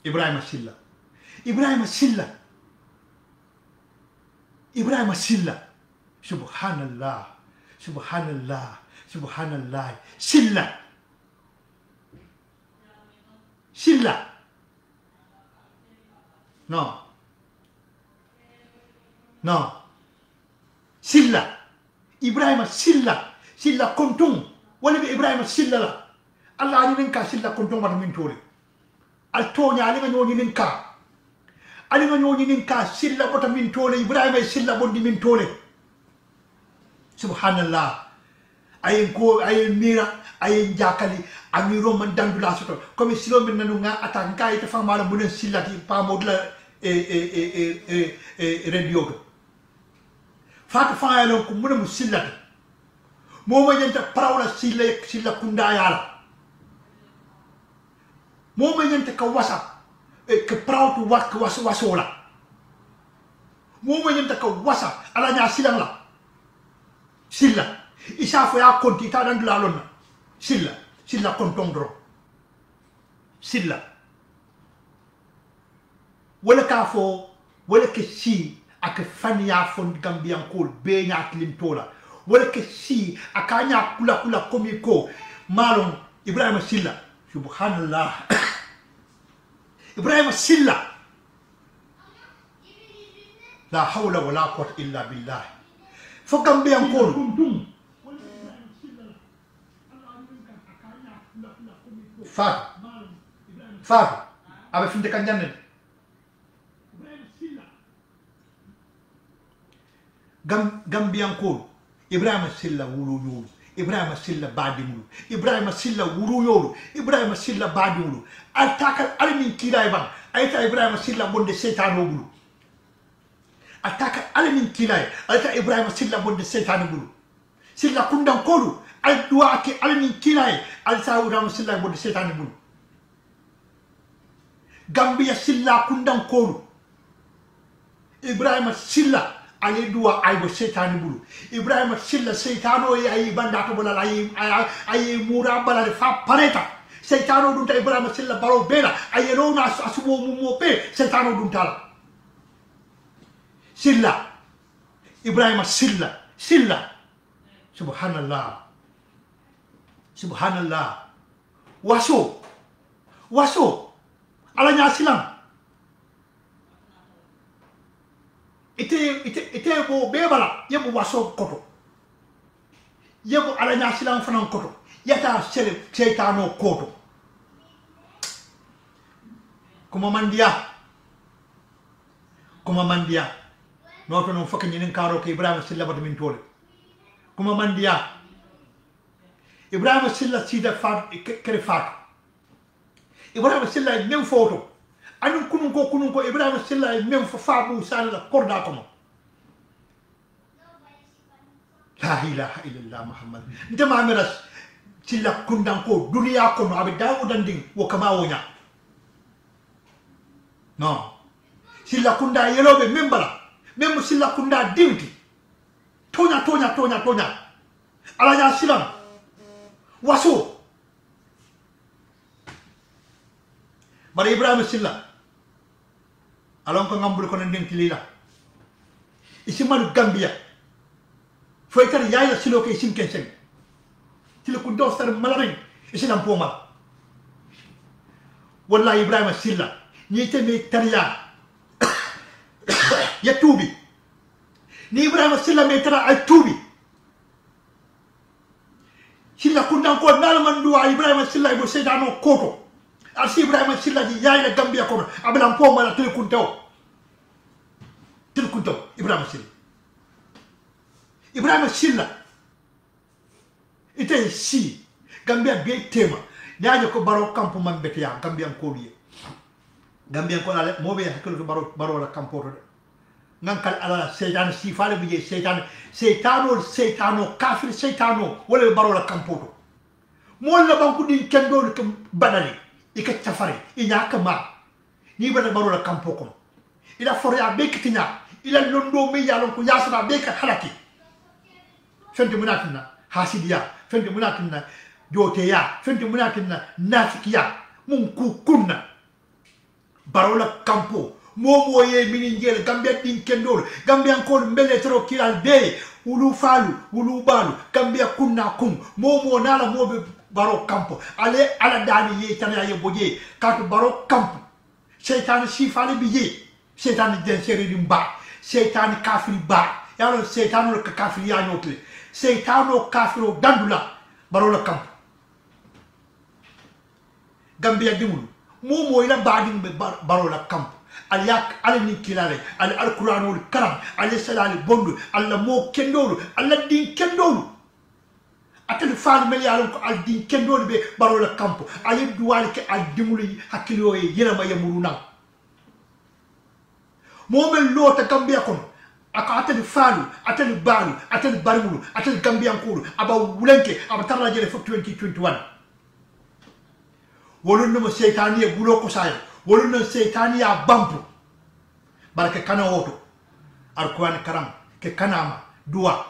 B: Ibrahima Silla Ibrahima Silla Ibrahima Silla subhanallah subhanallah subhanallah Silla Silla no no Silla Ibrahima Silla Silla kontum wala bi Ibrahima Silla la Allah ni ninka silla kontum wat min tole al tonya ali ngoni ninka ali ngoni ninka silla bota min tole Ibrahima silla bondi min tole subhanallah ay ko ay mira ay jakali amiro man dandula soto comme silo min nanu nga atanka ite famala mun silla ti pa modla radio to fat faayalo ko mun silla mo ma nyanta prawla silla kunda yala mo ma nyanta ka wasa ke prawtu wak wasola mo ma nyanta ka wasa ala nya silang la silla isa fo ya konti ta dan la lonna silla kontong dro silla wala ka fo wala ke si ak fania fon gambian kol be nya klim tola wala ke si akanya kula komiko malum Ibrahima Silla subhanallah Ibrahima Silla la hawla wala quwwata illa billah fo gambian kol Fat abe finde kan janne Gambian kol Ibrahima Silla wulu yolu Ibrahima Silla badimulu Ibrahima Silla wulu yolu Ibrahima Silla badimulu ataka almin kilay ban ayta Ibrahima Silla bonde setano bulu ataka almin kilay ayta Ibrahima Silla bonde setano bulu Silla kundan kolu ay duwa ke almin kilay alta Ibrahima Silla bonde setano bulu Gambia Silla kundan kolu Ibrahima Silla ali dua ay bo setani bulu Ibrahima Silla setano ay bandato bola ay mura bala fa pareta setano dunta Ibrahima Silla baro bela ay rona asubo mo pe setano dunta Silla Ibrahima Silla subhanallah waso ala nya silam ite bo bebala yebo waso koto yebo ala nya silam fanan koto yata sele setano koto kuma mandia noto non fakki ñinen karo ke Ibrahima Silla bata min tole kuma mandia Ibrahima Silla sida fat kere fat Ibrahima Silla même photo anum kunun ko Ibrahima Silla même fa bu sala korda ko la ilaha illallah muhammad ndema miras Silla kundan ko dunia ko no abe dawudan ding wo kama wonya no Silla kunda yelobe membala même Silla kunda dinti tonya ala ya silam waso bari Ibrahima Silla alon ko ngambul ko nan denki lila isi manu Gambia foy kadi yaayla silo ke isin kensen Tilkunto star malarin isilam poma wallahi Ibrahima Silla ni teme tariya ya tubi ni Ibrahima Silla me tara ay tubi Silla kundan ko nalman duwa Ibrahima Silla ibo seydano koto arsi Ibrahima Silla di yaay la Gambia ko abalam poma la tilkunto Ibrahima Silla ite si Gambia be tema nyaaje ko baro campo man betia Gambian ko liye Gambian ko ala mobe hakko baro la campo to ngankal ala seytan si fale biye seytano kafir seytano wala baro la campo to mo la banku din kendo ko badali ika tafari ina kama ni bada baro la campo ko ila forya be kitina ila londo me yalon ko yasaba be ka halaki fente munatina hasidiya fente munatina joteya fente munatina nafikiya mun ku kunna barola campo momo ye miningel Gambia din kendol Gambia ko mbele tro kilal de ulu falu ulu balu Gambia kunna kum momo nala mobe baro campo ale ala dani ye tanya ye boje katu baro campo seytan sifale biye seytan den seri dimba seytan kafiri ba yalo seytan lo kafiri ya notle seytano kafiro dandula barola campo Gambia dimulu momo ila badin be barola campo aliyak alani kilale al alquranul karam ali salali bondu alla mo kendolu alla din kendolu atel faal mel yalon ko al din kendolu be barola campo ali duwal ke al dimulu hakilo e yirama yamuruna momel lota Gambia kono aka atel faalu atel balu atel barmulu atel Gambian kulu aba wulenke aba tarajele fo 2021 wolon no seytaniya bulo ko sayo wolon no seytaniya bampu baraka kana woto alquran karam ke kanama duwa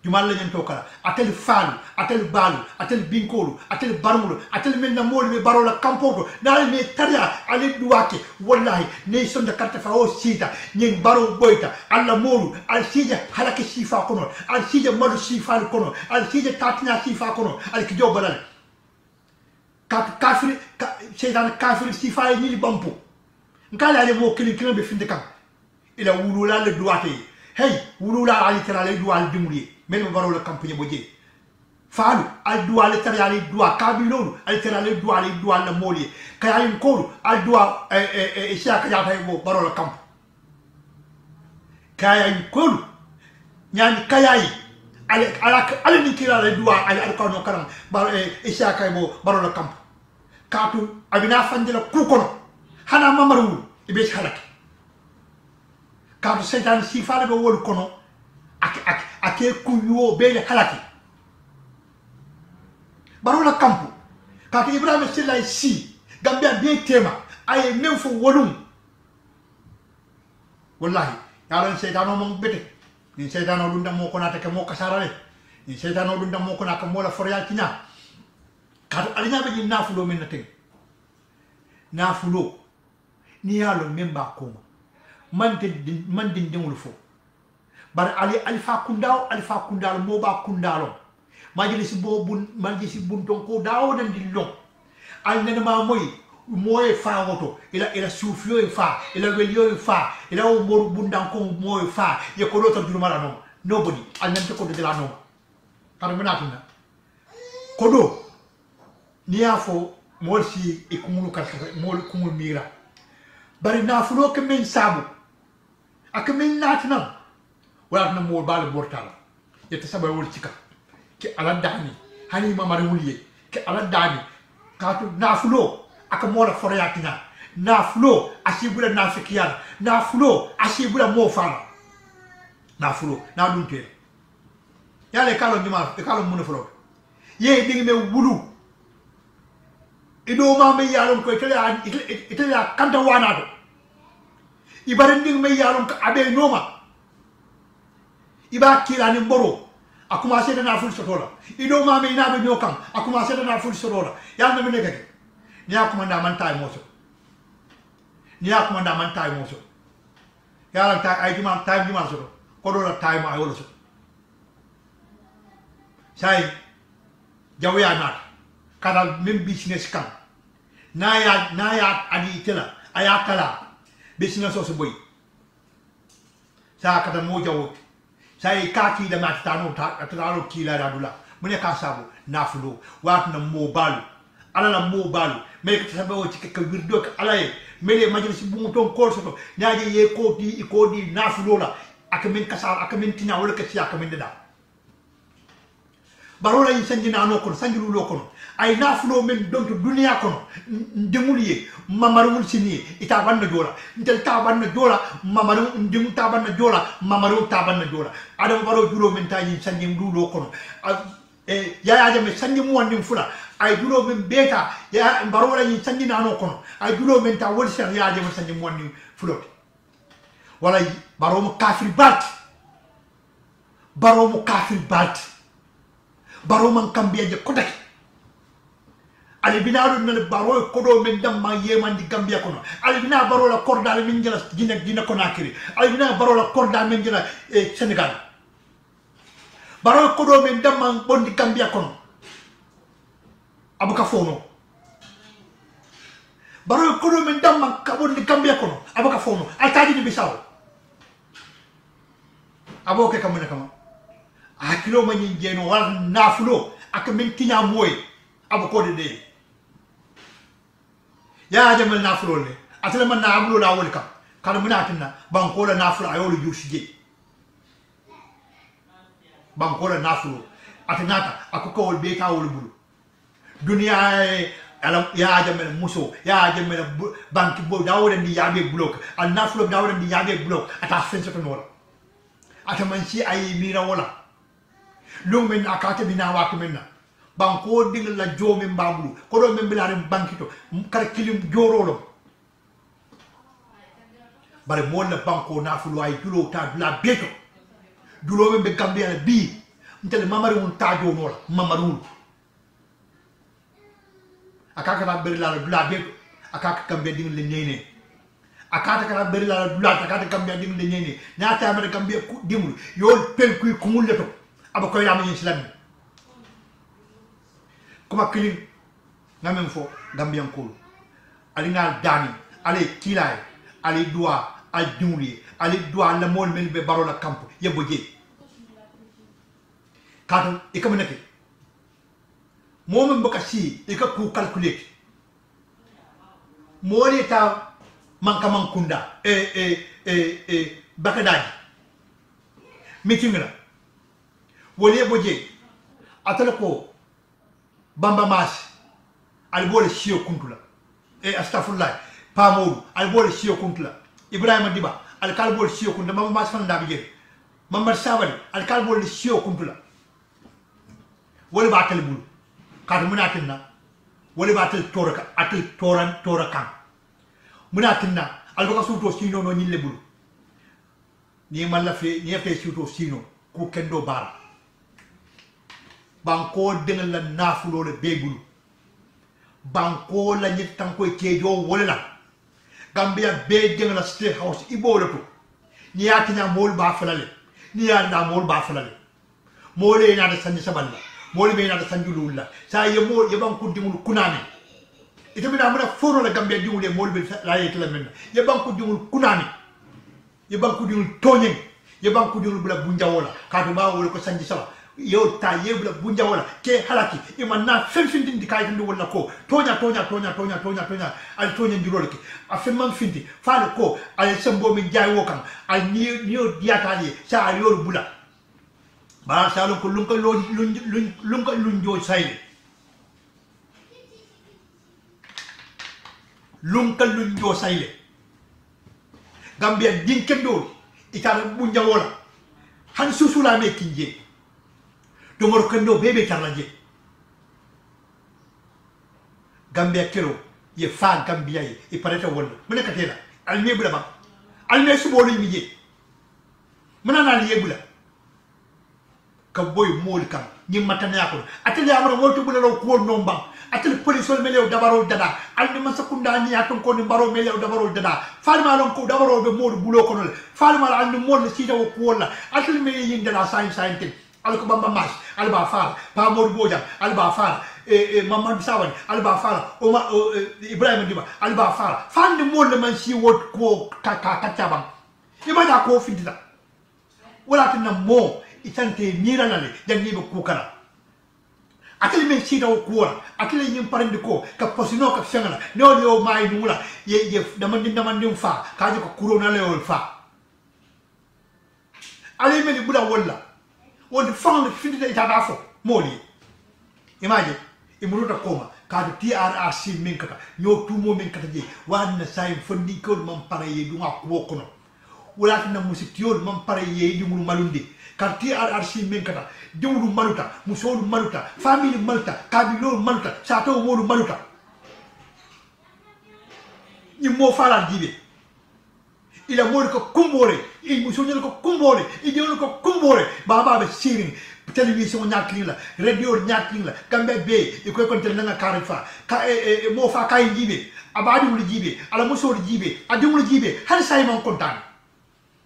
B: jumal lañen to kala atel faalu atel balu atel binkolu atel barmulu atel men na mol me barola campoto dal me taria ale duwake wallahi ne sonda carte fa o sita nyen baro boyta alla molu al sija halake sifa kono al sija madu sifa kono al sija tatina sifa kono al ki jobalal kafiri seytan kafiri sifa ni bampu ngala ale mo kili be finde kam ila wulula le duwate hey wulula ali tara le duwal dimuli men baro la campagne boje faalu al duwa le tara ali duwa kabilolu al tara le duwa la moli kayalin ko al duwa shaka ya tay bo baro la camp kayalin ko nyani kayayi ala ni kila le duwa al alqano karam baro shaka bo baro la camp katu abina fandela ku kono hana mamaru ibe halaki katu setan sifale bo wol kono ake kuyo bele halaki barola campo katu Ibrahima Silla si Gambia be tema ay même fo wolum wallahi yaron seytano mo bete ni seytano dunda mo ko nata ke mo kasarale ni seytano dunda mo ko naka mo la forya tina katu alina be ni nafulo men naten nafulo ni yalo memba koma man din dingul fo bar ali alfa kundal mo ba kundalo majlisi bun ton ko dawo dan di long al nena ma moy fa woto ila sufio e fa ila welio e fa ila o mor bundan ko moy fa ye ko do tan mara no nobody al nan ko de la no tar menatina ko do niya fo mol si e kumulu ka mol kumul mira bari na fulo ke men sabu ak men natina wala na mo bal bortala yete sabay wol cika ke ala dani hani mamare wuliye ke ala dani katu nafulo aka mola foryatina nafulo asibula nafikiyan nafulo asibula mo fala nafulo na dunte yale kalo nyuma e kalo mun fulo ye dingi me wulu ido ma me yalon ko itela kanta wanado ibare dingi me yalon ko abe noma iba kila ni mboro a commencé dana ful sotola ido ma me ina be nyokam a commencé dana ful sotola ya na me negati ni akumanda man tay moso ya la tay ay juma tay juma so ko do la tay ma ay wala so say jawya nat kala même business kan naya adi tela aya kala business so boy sa kata mo jawo sai kaki da mat tano tano kila radula mune ka sabu nafulo wat na mo balu ala la mo balu me ka sabu ci ka wirdo ka alaye mele majlis bu mu ton ko so nyaaje ye ko di nafulo la ak min kasal ak min tina wala ka ci ak min da barola yin sanji nano kono sanji lulo kono ay nafulo men donto duniya kono ndemuli mamarul sini ita banna jola ntel ta banna jola mamaru ndem ta banna jola mamaru ta banna jola adam baro julo men tayi sanji lulo kono ya jame sanji mu wandi fula ay julo men beta ya barola yin sanji nano kono ay julo men ta wol sen ya jame sanji mu wandi fulo wala baro mu kafir bat baro mu kafir bat baro man kambia je kodaki ali binaru nal baro kodo men dam ma yeman di gambia kono ali bina baro la korda men jela dina konakiri ali bina baro la korda men jela senegal baro kodo men dam ma bondi gambia kono abuka fono baro kodo men dam ma bondi gambia kono abuka fono altaji di bisaw aboke kamune kama akilo manyi jeno wal nafulo ak men tinya moy abako de ya jamal nafulo le atale man na abulo la wol kam kan munatina banko la nafulo ayolu jusije banko la nafulo atinata akoko wol be ka wol bulu dunia ala ya jamal muso ya jamal banki bo dawre ndi yabe block al nafulo dawre ndi yabe block ata fenso to nola ata man ci ay mira wala long men akata bina watu menna banko ding la jomi mbamlu ko do men bilare bankito kala kilim jorolo bare mo la banko nafulo ay dulo ta dula beto dulo men be gambia bi ntele mamari un tajo nola mamaru akaka na berla dula beto akaka kambe ding le nyene akata kala berla dula akata kambe ding le nyene nyata amere kambe dimul yol pel kuy kumul leto aba koy yama islam kuma kilin ngamen fo gambian ko ali ngal dani ali kilay ali doa al djumli ali doa la mol men be barola campo yebo je kadum e kam nekki momem baka si e ka ku calculate moli ta manka mankunda bakadaji meeting la wole boje atala ko bamba mas al bole sio kuntula astaghfirullah pamodu al bole sio kuntula ibrahima diba al kal bole sio kuntula bamba mas fan dabi je mamad sabali al kal bole sio kuntula wole batal bulu kadu munatinna wole batal toraka atal torakan munatinna al baka suto sino no nyille bulu ni malla fe ni fe suto sino ku kendo bara banko dengan la nafulo le begulu banko la nyit tanko kejo wolela gambia be dengan la state house ibolo to ni yatina mol ba falale ni ya na mol ba falale mole na da sanni saballa mole be na da sanjululla sa ye mol ye banko dimul kunani ite mi da mona foro la gambia dimul mol be la yetla men ye banko dimul kunani ye banko dimul tonyen ye banko dimul bla bunjawola kadu ba wol ko sanji sala yo ta yebla bunja wala ke halaki imanna fenfindi ndi kay ndi wala ko tonya al tonya ndiro ke afem man findi faale ko al sembo mi jaay wo kam al ni diatali sa al yor bula ba sa lo ko lunjo sayle lunjo sayle gambia dinkendo itala bunja wala han susula me kinje domor kendo bebe tarlaje gambia kero ye fa gambia e pareta wonna mena katela al nebula ba al ne subo lu mi je mena na li yebula ka boy mol kam ni matana yakon atele amara wolto bula law ko nomba atele police wol melew dabaro dada al ni masakunda ni aton ko ni baro melew dabaro dada falma lon ko dabaro be mod bulo ko nol falma al ni mod si daw ko wala atele me yinde la science alko bamba mas alba fala pa modou bojam alba fala mamadou sawani alba fala oma ibrahima diba alba fala fande monde man si wot ko katabam imana ko findita wala tan mo itante miranale janni be kukara akili men sida o kuora akili nyim parende ko ka posino ka fengala no yo mai nula ye damandi fa kaji ko kurona le ol fa ali men bula wala won fang findita ita dafo moli imagine imuruta koma ka TRRC min kata nyo tumo min kata je wan say fondi ko mam pare ye du ngako kono wala tan musitiol mam pare ye di mul malundi ka TRRC min kata dewlu maluta musolu maluta family maluta kabilo maluta sato wolu maluta ni mo fala jibe ila mol ko kumbore il musonel ko kumbore il dewlu ko kumbore baba be sirin télévision ñakling la radio ñakling la kambe be e koy kontel nga karifa ka mo fa kay jibe abadi wul jibe ala musolu jibe adi wul jibe hal say man kontan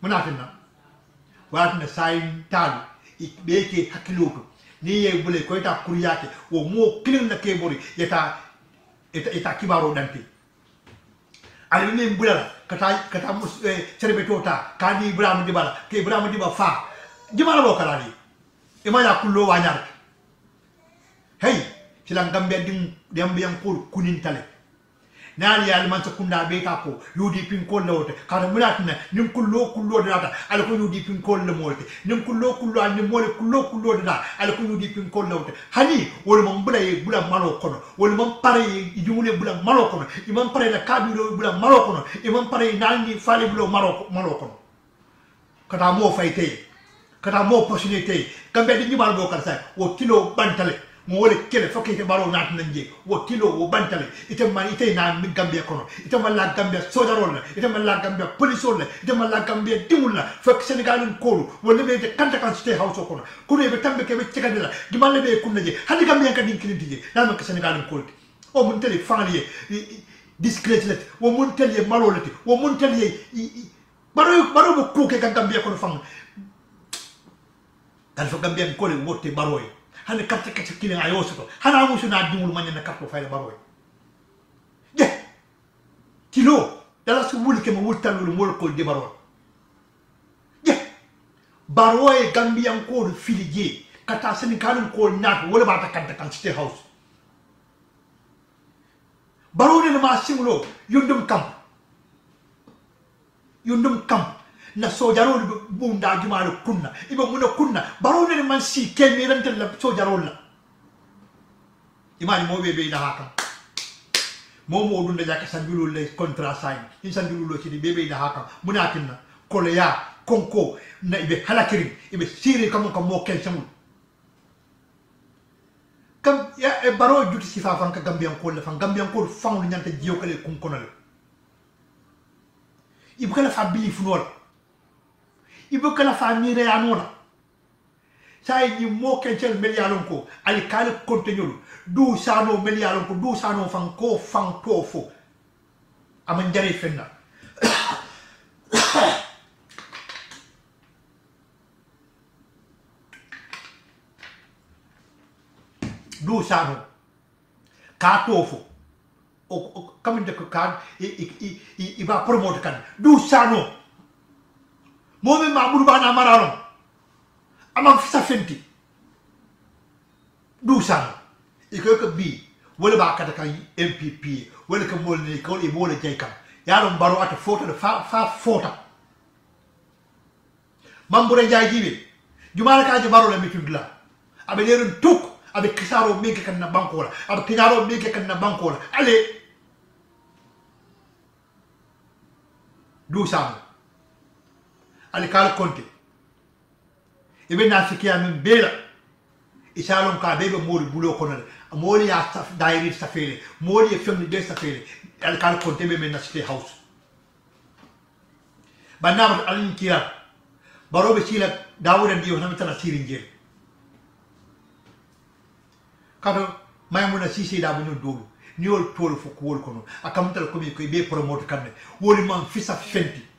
B: munatina watina say talu beke hakiloto ni ye bule ko ta kuriyake wo mo kilin na ke bori eta kibaro dante ali ni bulala kata mus cerbe tota kani ibrahim dibala ke ibrahim diba fa dibala lo kala ni imaya kullo wanyar hey silang gambe dim yang kunin tale nani ya man sakunda be ka ko yudi pin ko lawte kada mulatna nim kullo data ala ko yudi pin ko le molte nim kullo ani mole kullo data ala ko yudi pin ko lawte hani wol mom bula malo kono wol mom pare jumule bula malo kono imam pare la kabiro bula malo kono imam pare nani fale bula malo kono kada mo fayte kada mo opportunité kambe di nyibal bo kala sa o kilo bantale mo wole kele fokki te baro nat nanje wo kilo wo bantale ite man ite na mi gambia kono ite man la gambia sojarol la ite man la gambia polisol la ite man la gambia dimul la fek senegal en kolu wala be de kanta kan state house kono kuno be tambe ke be cikadila di man le be kunna je hadi gambia kan din kiliti je na ma senegal en kolu o mun tele fanlier discret let wo mun tele malolati wo mun tele baro bo kuke kan gambia kono fang dal fo gambia en kolu wotte baroy hane katte kilin ayo soto hana musu na dimul manya na katto fayla baroy je kilo dala su wul ke mo wultanul mol ko de baroy je baroy gambian ko filije kata senegal ko nat wala ba ta kan state house baroy ne ma singulo yundum kam na sojarol bunda jumalu kunna ibe muna kunna barone man si kemirante la sojarol la imani mo be da haka mo dunda jaka sanjulu le contrat sign in sanjulu lo ci di bebe da haka munakinna koleya konko na ibe halakiri ibe siri kam mo ken samul kam ya e baro juti sifa fan ka gambian ko le fan gambian ko fan nyanta jiyo kale kun konal ibe kala fa bili funol ibo kala famire anona say ni mo kencel melialon ko ali kala kontenyol du sano melialon ko du sano fan ko fan tofo aman jare fenna du sano ka tofo o kaminde ko kan iba promote kan du sano momi mamoudou bana maralon amam fisa fenti du sang iko ko bi wala ba kata kan MPP wala ko mol ni ko e wala jey kam yaron baro ata photo de fa photo mambure jay jibe jumala ka baro la mitudla abe leron tuk abe kisaro meke kan na bankola abe kinaro meke kan na bankola ale du sang ali kal konte ibe na fikiya min bela isalon ka bebe mori bulo kono mori ya saf dairi safele mori fem de safele ali kal konte be men na state house banam alin kira barobe sila dawuda ndiyo na mitana sirin je kado maymuna sisi da bunyo dolu niol tolo fo ko wol kono akamtal ko be promote kanne woli man fisa fenti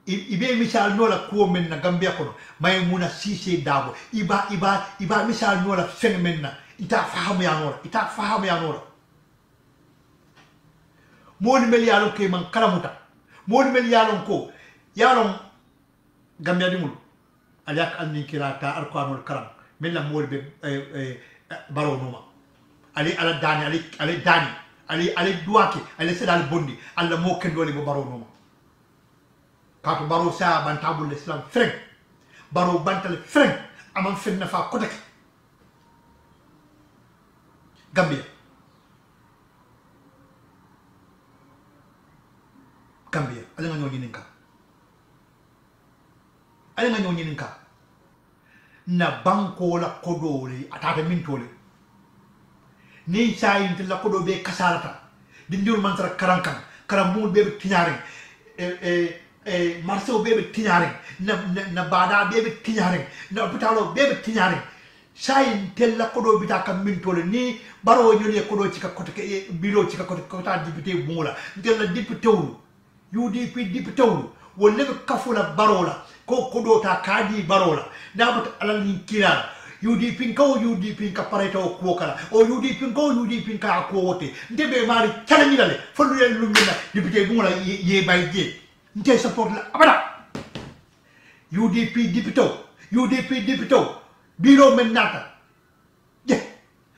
B: ibe misal nola ko men na Gambia kono may muna Sise Dabo iba misal nola fen men na ita fahamu ya nora moni mel yalon ke man kalamuta moni mel yalon ko yalon Gambia dimul aliak anni kirata alqanul karam men la mol be baro noma ali ala dani ali duwake ali sedal bondi alla mo kendole bo baro noma kato baro sa bantabul islam freng baro bantal freng amam fenna fa kotek Gambia ala nga ñoo ñininka na banko la kodole atata min tole ni sayinte la kodo be kasarata di njur man tara karam mul be tiñare marseau be tiñare na bada be tiñare na hôpitalo be tiñare sayinte la kodo bita kam min tole ni baro ñoli kodo ci ka kote ke biro ci ka kote ko ta député bumula ngel la député wu UDP député wu wolle be kafula barola ko kodo ta kadi barola nabat alal ni kila UDP ka pareta o ko kala o UDP ka ko wote ndebe mari challenge dale folu len lumina député bu la ye bay je nte support la abada UDP député biro men nata je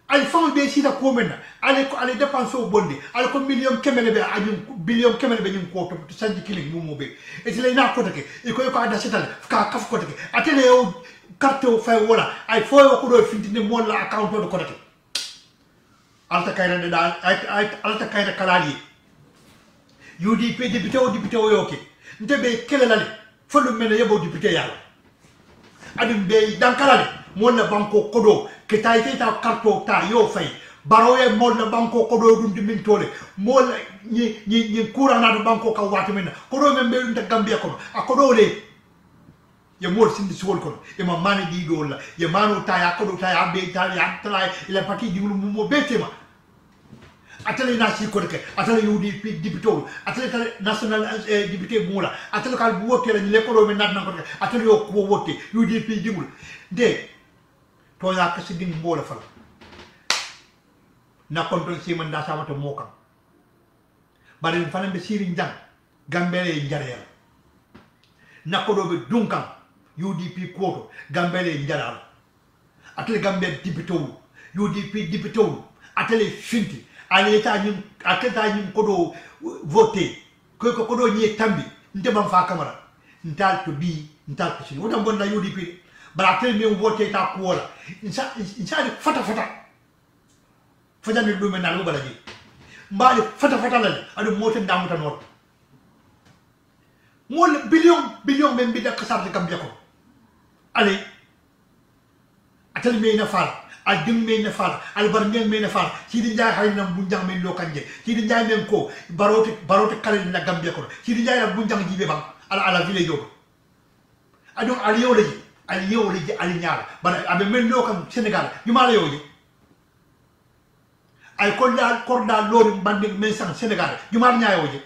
B: ay fam be sita ko men ale dépense o bonde ale ko million kemele be ajum billion kemele be nyum ko to sanji killing mo be et lay na ko take e ko ada setal ka kaf ko take atele o carte o fay wala ay fo ko do fintine mo la account do ko take alta kayra da alta kayra kalali UDP député o yoke ndebe kelelale folu mena yebo député yalla adum be dankalale mo la banko kodo ke tay ta carte ta yo fay baroye mod na banko kodo dum dimin tole mol ni kurana do banko ka wati men kodo men be dum Gambia ko akodo le ye mol sindi sol ko e ma mani di do la ye manu ta ya kodo ta ya be ta ya tra ile parti di mo betema atale nasi ko ke atale UDP député atale national député bula atale kal bu wote la ni le kodo men nat na ko atale yo ko wote UDP dimul de to ya ka sidin mbola fala na kontrol si man da sama to mokam bari fana be siri njang Gambele njare na ko do be dunkan UDP ko Gambele njara atele Gambia député UDP député atele finti ale ta nyum ko do voter ko do nyi tambi nte bam fa kamara ntal to bi ntal ko si wona bonna UDP bara atele mi voter ta ko wala insa fata fajani dume na lu balaji mbali fata la adu mote ndamu tan wor mol billion men bi dak sarde Gambia ko ale atal me na fal al dim me na fal al bar me na fal ci di njaay xay nam bu njang men lo kanje ci di njaay men ko barote kale na Gambia ko ci di njaay bu njang jibe bang ala village yo adu al yewle al ñaar ba abe men lo kam Sénégal ñu ma la yow ay korda lori bandi men sang Sénégal jumar ñaayo je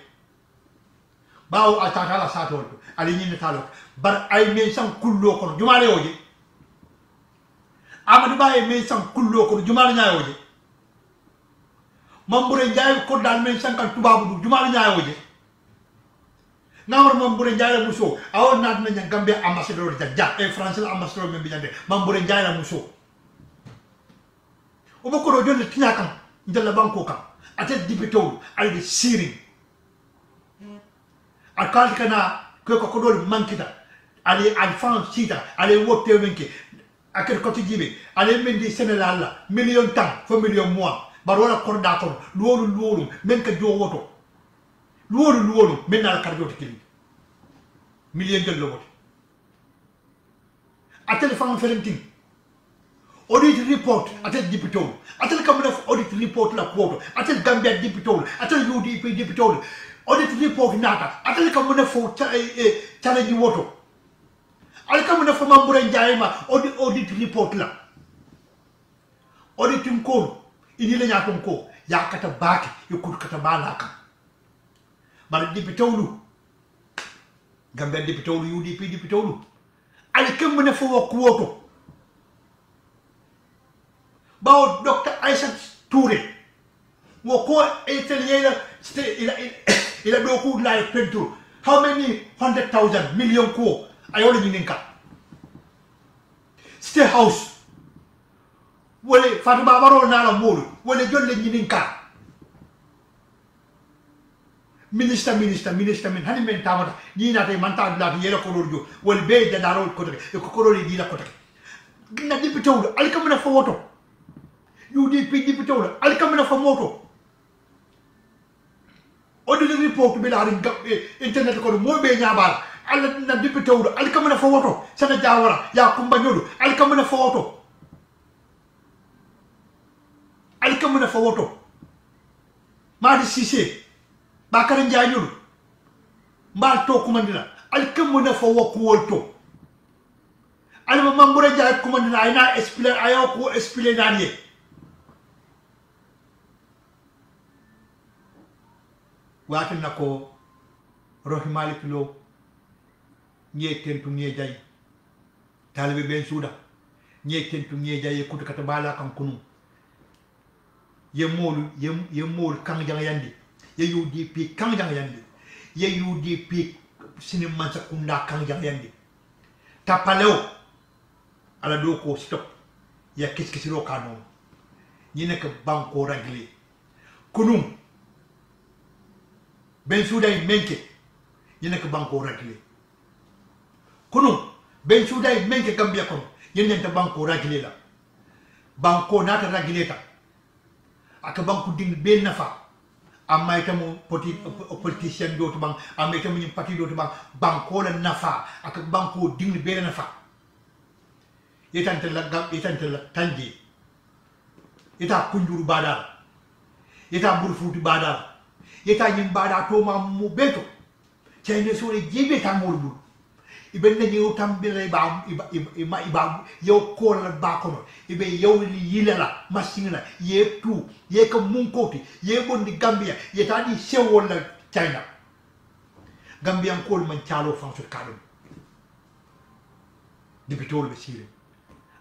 B: baaw atata la satol ali ñi talo bar ay men sang kullo ko jumar yo je Amadou Baye men sang kullo ko jumar ñaayo je Mambure Njaay korda men sang kan tubabu jumar ñaayo je ngawar Mambure Njaay la muso awon nat na Gambia ambassadeur ja e France la ambassadeur men bi ñande Mambure Njaay la muso o bako do jole tiñakam ndella banko kam atet député al de siri akal kana ko dol mankita ali alfan sita ali wote wenke akel ko tijibe ali mendi Sénégal la million temps fo million mois barola korda ko lolu men ka jo woto lolu men na karjo to kili million de lo woto atel fan ferenting audit report atel député atel kam def audit report la quote atel Gambia député atel UDP député audit report nata atel kam def fo challenge woto al kam def Mambure Njaay ma audit report la audit ko ini la ñatum ko yakata baaki e ko kata balaka bar député lu Gambia député UDP député ali kam mena fo wok woto bawo Dr. Aïssa Touré wo ko italiela ila do ko la peinture how many 100,000 million ko ayola ni ninka State House wala Fatima Baro na la molu wala jolle ni ninka minister min hani men tamata ni na tay man ta la yela ko lorjo wal be da daro ko ko lori di la ko na député wul al kam na fa woto UDP député wul al kam na fa moto o de report be la internet ko mo be nyaabal al na député wul al kam na fa woto sana jawara ya kumba nyodo al kam na fa woto al kam na fa woto Madi Cissé Bakar Njañul mbal to kumandina al kam na fa wok wolto al mambura jaay kumandina ayna explain ayo ko explain danier wati nako rohi malik lo nye tentu nye jay talbe ben suda nye tentu nye jay kutu kata bala kan kunu ye mol kan jang yandi ye UDP kan jang yandi ye UDP sini mansa kunda kan jang yandi tapaleo ala do ko stop ya kis lo kanu ni nek banko régler kunum ben souday menke ni nek banko régler kunum ben souday menke Gambia kon yen nek banko régler la banko nata régler ta ak banko ding ben nafa amma itamu politicien do to bang amma itamu ni parti do to bang banko la nafa ak banko ding ben nafa yetante la tanji ita kunjuru badal ita burfuti badal ita nyim bada to ma mu beto chayne sore jibe tan molbu iben na ñew tam bi lay ba iba yow ko la ba ko ibe yow li yilala machine ye tout ye ko mun koti ye bondi Gambia ye tadi sewol la China Gambian ko man chalo fanso kadum dibitol be sire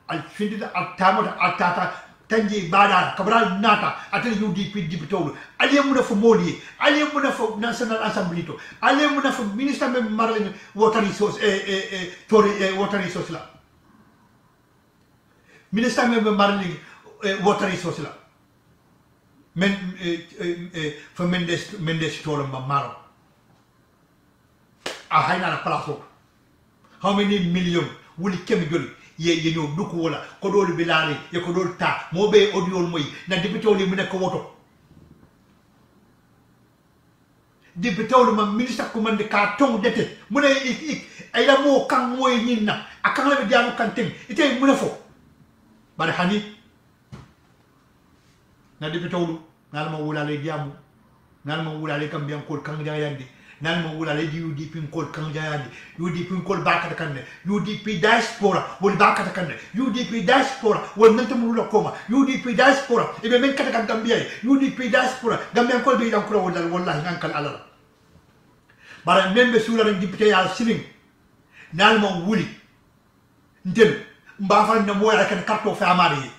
B: al findida al tamata al tata tanji bada kabral nata atel UDP dibitol aliyemu na fo modi aliyemu na fo national assembly to aliyemu na fo minister mem marlene water resource water resource la minister mem marlene water resource la men fo mendes tolo maro a hayna la place how many million wuli kemi joli ye ñoo duku wala ko dol bilali ye ko dol ta mo be audio moy na député li mu nek woto député ma ministre ko man de ka tong dete mu ne ay la mo kan moy ñinna akang la be dianu kan tem ite mu ne fo bari hani na député lu nal ma wula le diamu nal ma wula le kam bien ko kan jayandi nan mo wula le UDP ko kan jayandi UDP ko bakata kanne UDP diaspora wol bakata kanne UDP diaspora wol nanta mu lo koma UDP diaspora e be men kata kan Gambia UDP diaspora Gambia ko be dan ko wala wallahi nan kal alal bara membe sura ren député ya siling nan mo wuli ndel mba fa na mo ya kan karto fa amari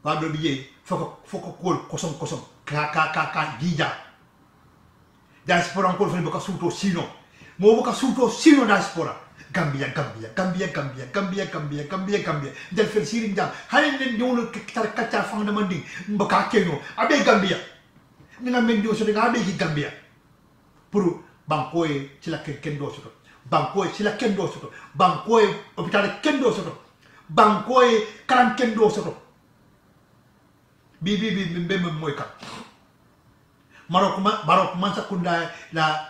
B: ba do biye foko kol kosom ka dija diaspora ancora fai boka suto sino mo boka suto sino diaspora Gambia del felsiri ndam hanen den dewno tar kacca fang na mandi mbaka keno abe Gambia ni nga men dio so nga abe Gambia pour banko e ci la kendo so banko e ci la kendo so banko e hôpital kendo so banko e karan kendo so bi mbem moy ka Marok man sakunda la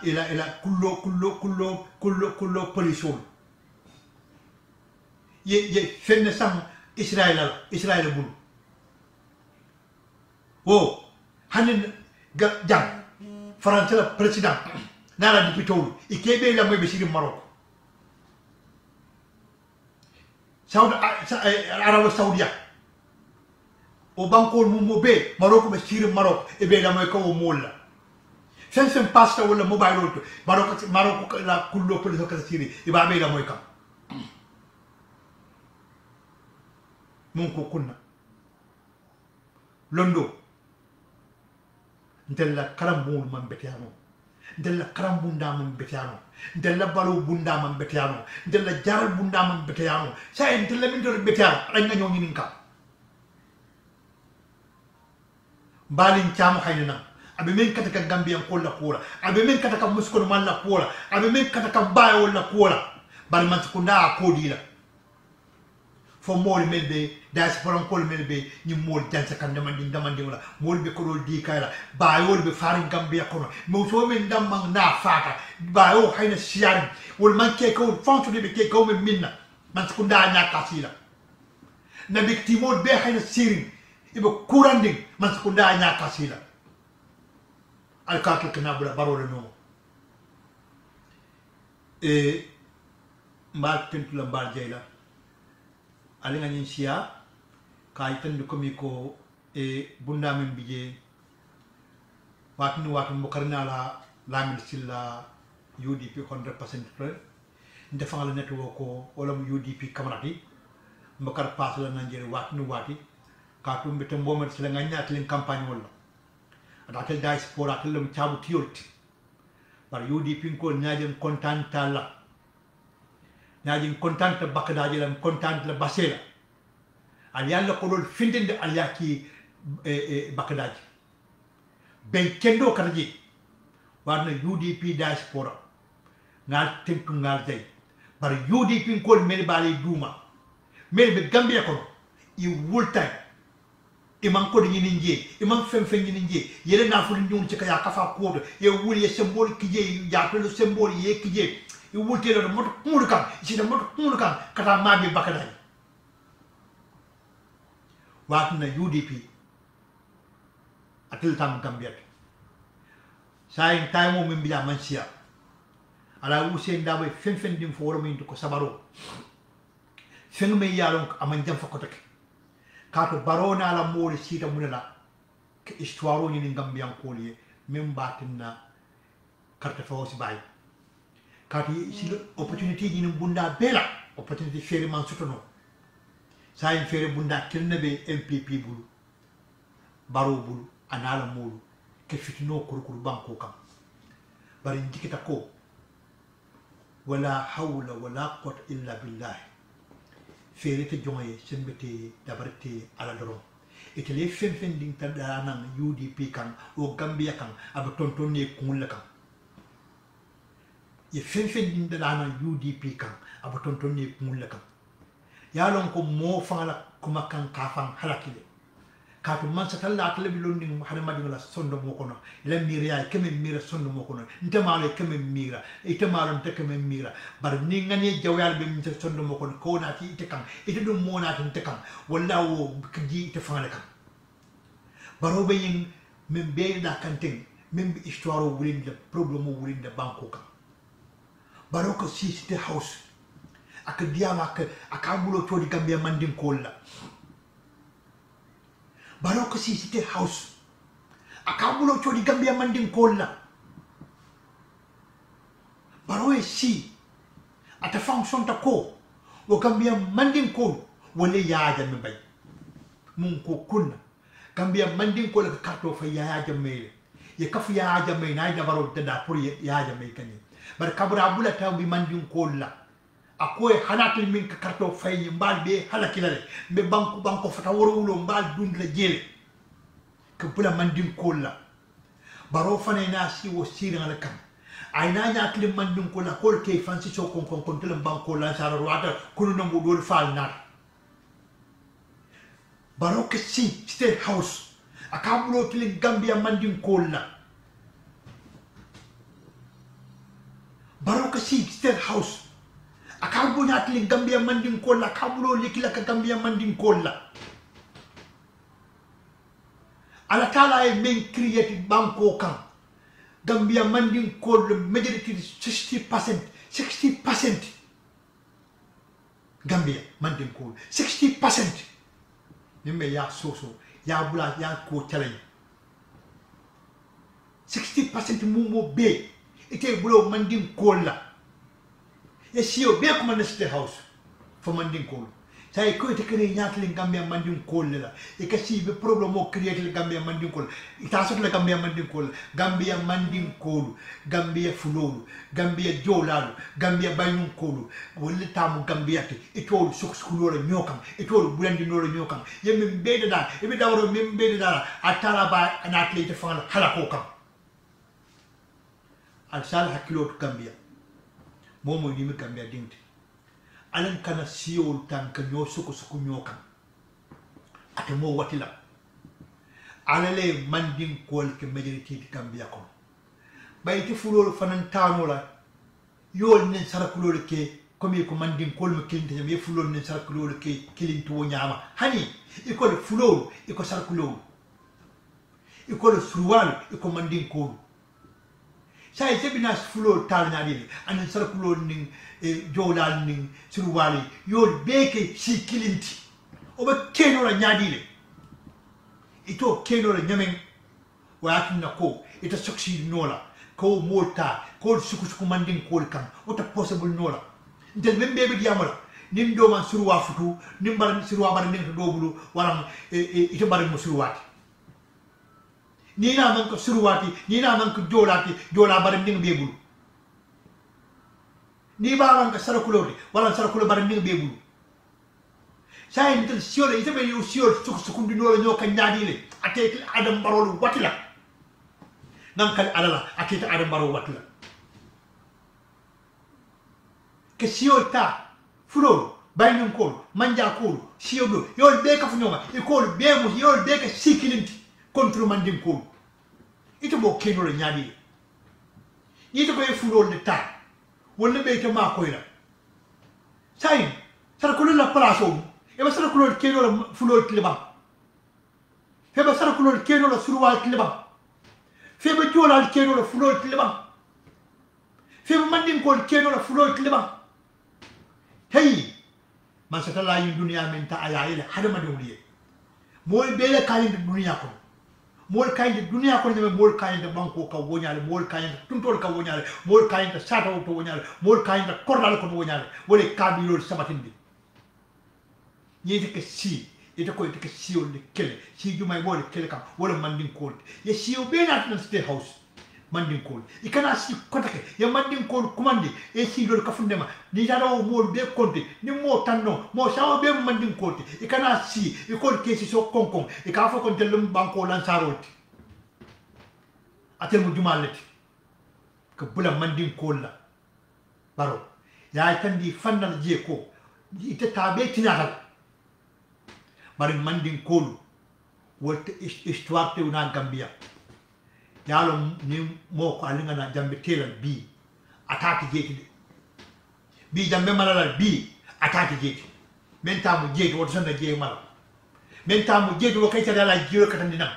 B: kullo pollution ye fenne sam Israël bul wo hanin jam France la président nala député ikebe la moy be siri Maroc Arabie Saoudite o banko mo be Maroc be siri Maroc e be la moy ko molla sen pasta wala mobile auto maro ko la kullo police ko siri iba be la moy kam mon ko kunna londo ndella karambul man betiano ndella karambunda man betiano ndella balu bunda man betiano ndella jaral bunda man betiano sai ndella min do betiano ala nga ñoo ñinin kam balin cham xayna abe men kata ka Gambia ko la kola abe men kata ka muskol man la kola abe men kata ka bayo la kola bal man ko nda ko dila fo mol melbe diaspora ko melbe ni mol jansa kan damandi wala mol be ko dol di kayla bayo be farin Gambia kono mo so men dam man na fata bayo hayna siyar wol man ke ko fonto de ke ko men minna man ko nda nya kasila na victimo be hayna sirin ibe kuranding man ko nda nya kasila alkatul kanabula barole no mbal pentula mbal jeyla alinga nyin sia kay tan ko mi ko bunda men bije watni mo karna la lamil silla UDP 100% ndefa la network ko wala UDP kamarati mbakar pass la nanjere wati ka tumbe te mbomer sila nga ñaat len campagne wala adatel diaspora atel chabu tiolti par UDP ko ñaajem contanta la ñaajem contanta bakadaji lam contanta la basela al yalla ko dol findinde al yaki bakadaji ben kendo karaji warna UDP diaspora ngal tentu ngal day par UDP ko mel bali duma mel be Gambia ko i wultay imam ko ni nje imam fem ni nje yele na fu ñu ci kaya kafa ko do ye wul ye symbole kije ya to le symbole ye kije i wulte lo mo ko kam ci da mo ko kam kata ma bi bakadaji watna UDP atil tam Gambia sai taimo min bila mansia ala usen dawe fen dim fo min ko sabaro fen me yalon aman jam fa ko tek kato barona la mole sita munela ke histoire ni Gambian ko liye min batinna carte fawsi bay kati si opportunity ni bunda bela opportunity fere man sotono sai fere bunda kelnabe MPP bulu baro bulu anala mulu ke fitino kurukuru banko kam bari ndikita ko wala hawla wala quwwata illa billah fere te jonye sembete dabarte ala doro etele fen ding tadana UDP kan o Gambia kan aba tontonne kunla kan ye fen ding tadana UDP kan aba tontonne kunla kan yalon ko mo fala kuma kan kafan halakile kaatu man sa talla atle bi lonni muhammad wala sondo mo kono la miriya keme mira sondo mo kono ntamale keme mira itamalo keme mira bar ni ngani jawyal be mi sondo mo kono ko na ti te kan ite dum mo na te kan walla wo kiji te fangale kan baro be yin men be da kanten men bi histoire wulin de problème wulin de banko kan baro ko si cité house ak diama ak amulo to di Gambia mandin ko la baroko si cité house akabulo chodi Gambia mandin kolla baroe si ata fonction ta ko wo Gambia mandin ko wala yaaja me bay mun ko kunna Gambia mandin ko la karto fa yaaja me ye kafu yaaja me nay da baro da pour yaaja me kany bar kabra bula taw bi mandin kolla akoy hanatul min ka karto fay mbal be halakilale be banko fata worowulo mbal dundla jele ke bula mandin kolla baro fane na si wo siri ngala kam ay na nyakli mandin kolla kol ke fansi so kon tel banko la sara wata kunu nambu dol fal nat baro ke si state house akabulo til Gambia mandin kolla baro ke si state house akabu nyatli Gambia mandin kolla kabulo likila ka Gambia mandin kolla ala tala e men create banko kan Gambia mandin kolla majority 60% Gambia mandin kolla 60% nimbe ya soso ya bula ya ko challenge 60% mumo be ite bulo mandin kola e siyo be ko man state house fo mandin kola say ko ite kene nyaatle Gambia mandin kola la e ka si be problème o create le Gambia mandin kola ita so le Gambia mandin kola Gambia mandin kola Gambia fulolu Gambia jolalu Gambia bayun kola wala tamu Gambia te itolu sukskulo nyokam itolu bulandi no nyokam yemi bede da e be dawro mem bede da atala ba anatle ite fala halako kam al sal hakilot Gambia momo ni mi Gambia dingti alan kana siol tan ka nyo suku nyokan ate mo watila alale mandin kol ke majority di Gambia ko bayti fulol fanan tano la yol nen sarakulol ke komi ko mandin kol mo kilinte me fulol nen sarakulol ke kilinto nyama hani ikol fulol iko sarakulol ikol surwal iko mandin kol sai sebina fulol tal nyadi an sarakulol ning jolal ning surwali yol beke si kilinti oba keno la nyadile ito keno la nyamen waati nako ita succeed nola ko mota ko suku mandin ko kan ota possible nola ndel membe be diamala nim do man surwa futu nim bar surwa bar ning do bulu wala ita bar mo surwati ni na man ko surwati ni na man ko jolati jola bar ning be bulu ni baran ka sarakulodi wala sarakulo bar ning be bulu say ntel siole ite be yo siol suku ndino nyo kan nyadile ate adam barolu watila nam kal alala ate adam baro watila ke siol ta fulo baynum ko manja ko siolo yol be ka funyoma e ko be mo yol be ka sikilinti contre mandin ko ite bo keno le nyadile ite ko e fulo de ta wala be ke ma ko ila say sarakulo la place o e ba sarakulo keno la fulo kliba fe ba sarakulo keno la surwal kliba fe ba jola keno la fulo kliba fe ba mandin ko keno la fulo kliba hey man sa tala yin dunia menta aya ile hada ma dawliye moy bele kayin dunia ko mol kayin dunia ko ne mol kayin banko ka wonyale mol kayin tuntol ka wonyale mol kayin sata to wonyale mol kayin kordal ko wonyale wole kabilo sabatindi yete ke si ite ko ite ke si on de kele si jumay bo de kele kam wala mandin ko ye si o be na state house mandin ko ikana si kotake ye mandin ko kumandi e si do ka fundema ni jara o mo be konti ni mo tanno mo sawo be mandin ko ikana si e ko ke si so konkon e ka fo kon telum banko lan saroti atel mo jumalati ko bula mandin ko la baro ya kandi fannal je ko ite tabe tinatal bari mandin kolu wolte histoire te una Gambia yalo ni moko alinga na jambe tela bi atati jeti bi jambe malala bi atati jeti menta mu jeti woto sanda je mala menta mu jeti wo kayta dala jiro katandina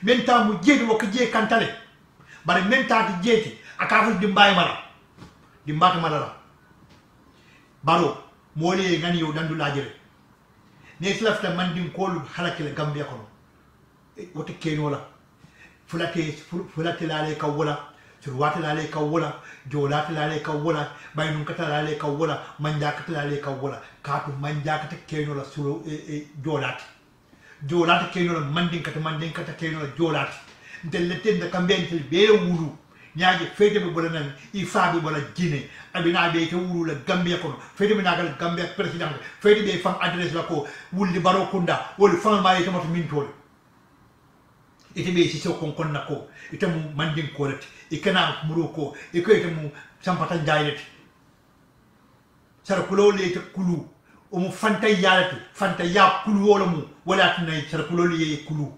B: menta mu jeti wo kaje kantale bari menta ti jeti akafu dimbay mala dimbata mala baro mole ngani yo dandu lajere ne slafta mandin kolu halakile Gambia kono wote kenola fulate lale ka wala surwate lale ka wala jolate lale ka wala baynun kata lale ka wala manja kata lale ka wala katu manja kata kenola suro jolate kenola mandin kata kenola jolate ntelete nda kambentel be wulu nyaaje fete be bola nan I faabi bola Guinée abina be te wulu la Gambia kono fete be nagal Gambia president fete be fam adresse la ko wuldi baro kunda wol fam ma yete moto min tole ite be si so kon nako ite mu mandin ko lati ikana muro ko e ko ite mu sampata jaayati sar kulo le te kulu o mu fanta yaalati fanta ya kulu wala mu wala tinay sar kulo le kulu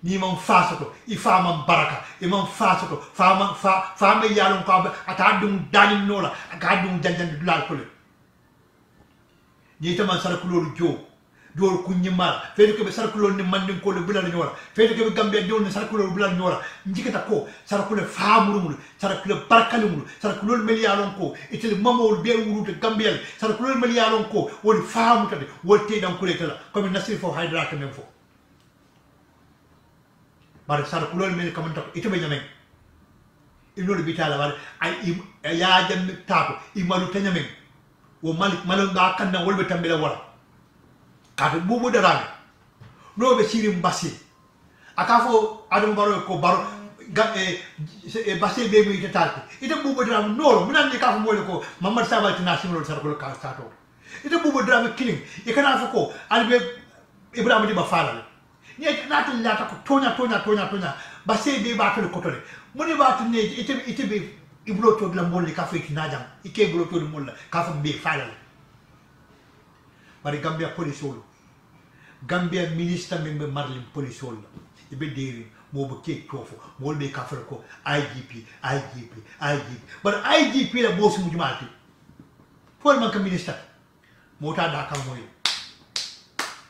B: ni man fasato I fama baraka e man fasato fama yalon ko ata dum danin nola aka dum janjan dulal ko le ni tama sar kulo jo dor kunyima fede ko be sar kulo ni mandin ko le bulal nyora fede ko be Gambia do ni sar kulo bulal nyora njikata ko sar kulo faamuru sar kulo barkalu sar kulo mel yalon ko itel mamol be wurude Gambia sar kulo mel yalon ko woni faamu tade wolte dan ko le tala ko mi nasir fo haydra ka men fo bare sar kulol men kam tak ite be nyamen inol bitala wal ay ya jam taako imalu tanyamen wo malik malon ga kanna wolbe tambela wala kata bubu darame no be siri mbasi akafo adam baro ko baro basé be mi tetalti ite bubu darame nolo minan ni kafo mole ko mamad sabal tina simol sar ko ka sato ite bubu darame killing e kana fa ko albe ibrahima di ba falal ni natul lata ko tonya basé be ba to ko tole moni ba to ne ite be iblo to la molli ka fe tinajam ike iblo to molla ka fa be falal bari gambia polisol gambia ministre membe marlim polisol ibe deri mo bo ke tofo mo be ka fa ko igp bar igp la boss mu jumalti for man ka ministre mota da kan moy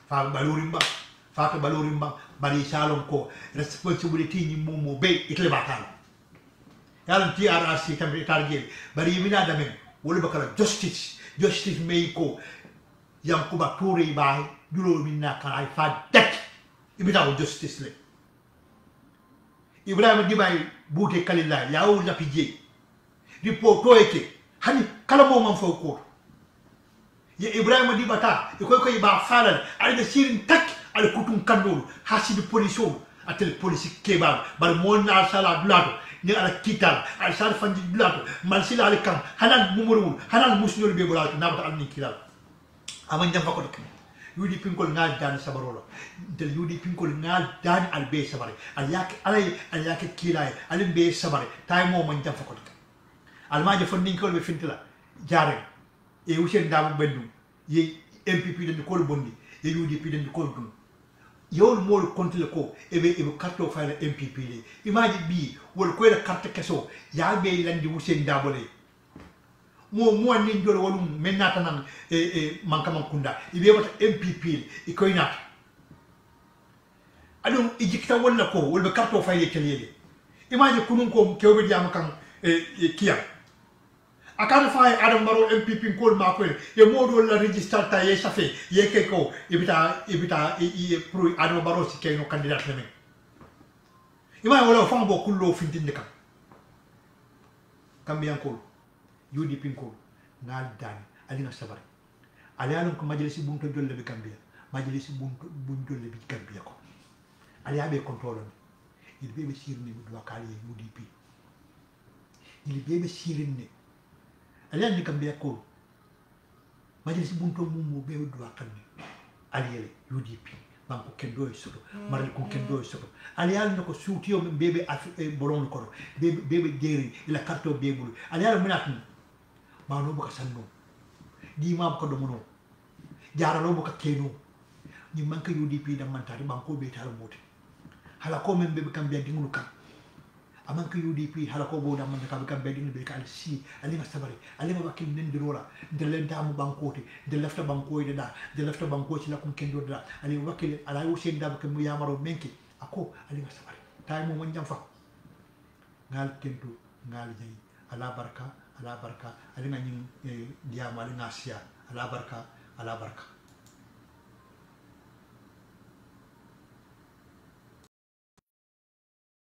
B: fa balorimba bari salon ko responsibility ni mo be itle batala yalan TRRC tambe target bari mina damen wala bakala justice may ko yankuba toure baay julo minna kan ay fa tek ibita justice le ibrahima dibay bouté kalilla yawo lapije ripo toyeke hani kala mo man fo ko ya ibrahima dibata ko ba falal ay de sirin tak al kutum kandol hasibi police atel police kebab bar mo na sala dulado ni ala kital al sal fandi dulado mal sila al kam hanan mumurul hanan musnul be bolatu nabata al ni kilal aman jam fakko dak yudi pinkol ngal dan sabarola del yudi pinkol ngal dan al be sabare al yak kilay al be sabare tay mo man jam fakko dak al maje fondin kol be fintila jare e wusen dabu bendu ye MPP de kol bondi ye UDP de kol dum yol mol kontle ko ebe karto fayla MPP le imaji bi wol ko la carte kesso ya be landi wusen dabole mo ni ndol wolum menata nan manka kunda ibe bata MPP e koynata adum ijikta wala ko wolbe karto fayle kelele imaji kunun ko kewbe jam kan kiya akana fay adam baro MPP kol ma ko e modo la register ta ye safe ye ke ko ibita pro adam baro si kayno candidat leme ima wala fa bo kullo fintinde kam kambiyan ko UDP ko ngal dani alina sabari ali alon ko majalisi bunto jolle be gambia majalisi bunto jolle be gambia ko ali abe control il bebe sirni do akali UDP il bebe sirni ali andi gambia ko majalisi bunto mumu be do akali ali UDP banko kendo soto maral ko kendo soto ali alno ko suutiyo bebe bolon ko bebe deri ila karto bebul ali alno minat mano buka sanno di ma ko do mono jaralo buka keno ni manka UDP da mantari banko be tala moti hala ko men be kambia dingulu kan amanka UDP hala ko bo da man ka kambia dingulu be kal si ali ma sabari ali ma bakil nendirola de len tamu bankoti de lefta banko de da de lefta banko ci la kum kendo da ali wakil ala yo sen da ko mu yamaro menki ako ali ma sabari tay mo won jam fa ngal kento ngal jayi ala barka ali nga ñing diama ali nga siya ala barka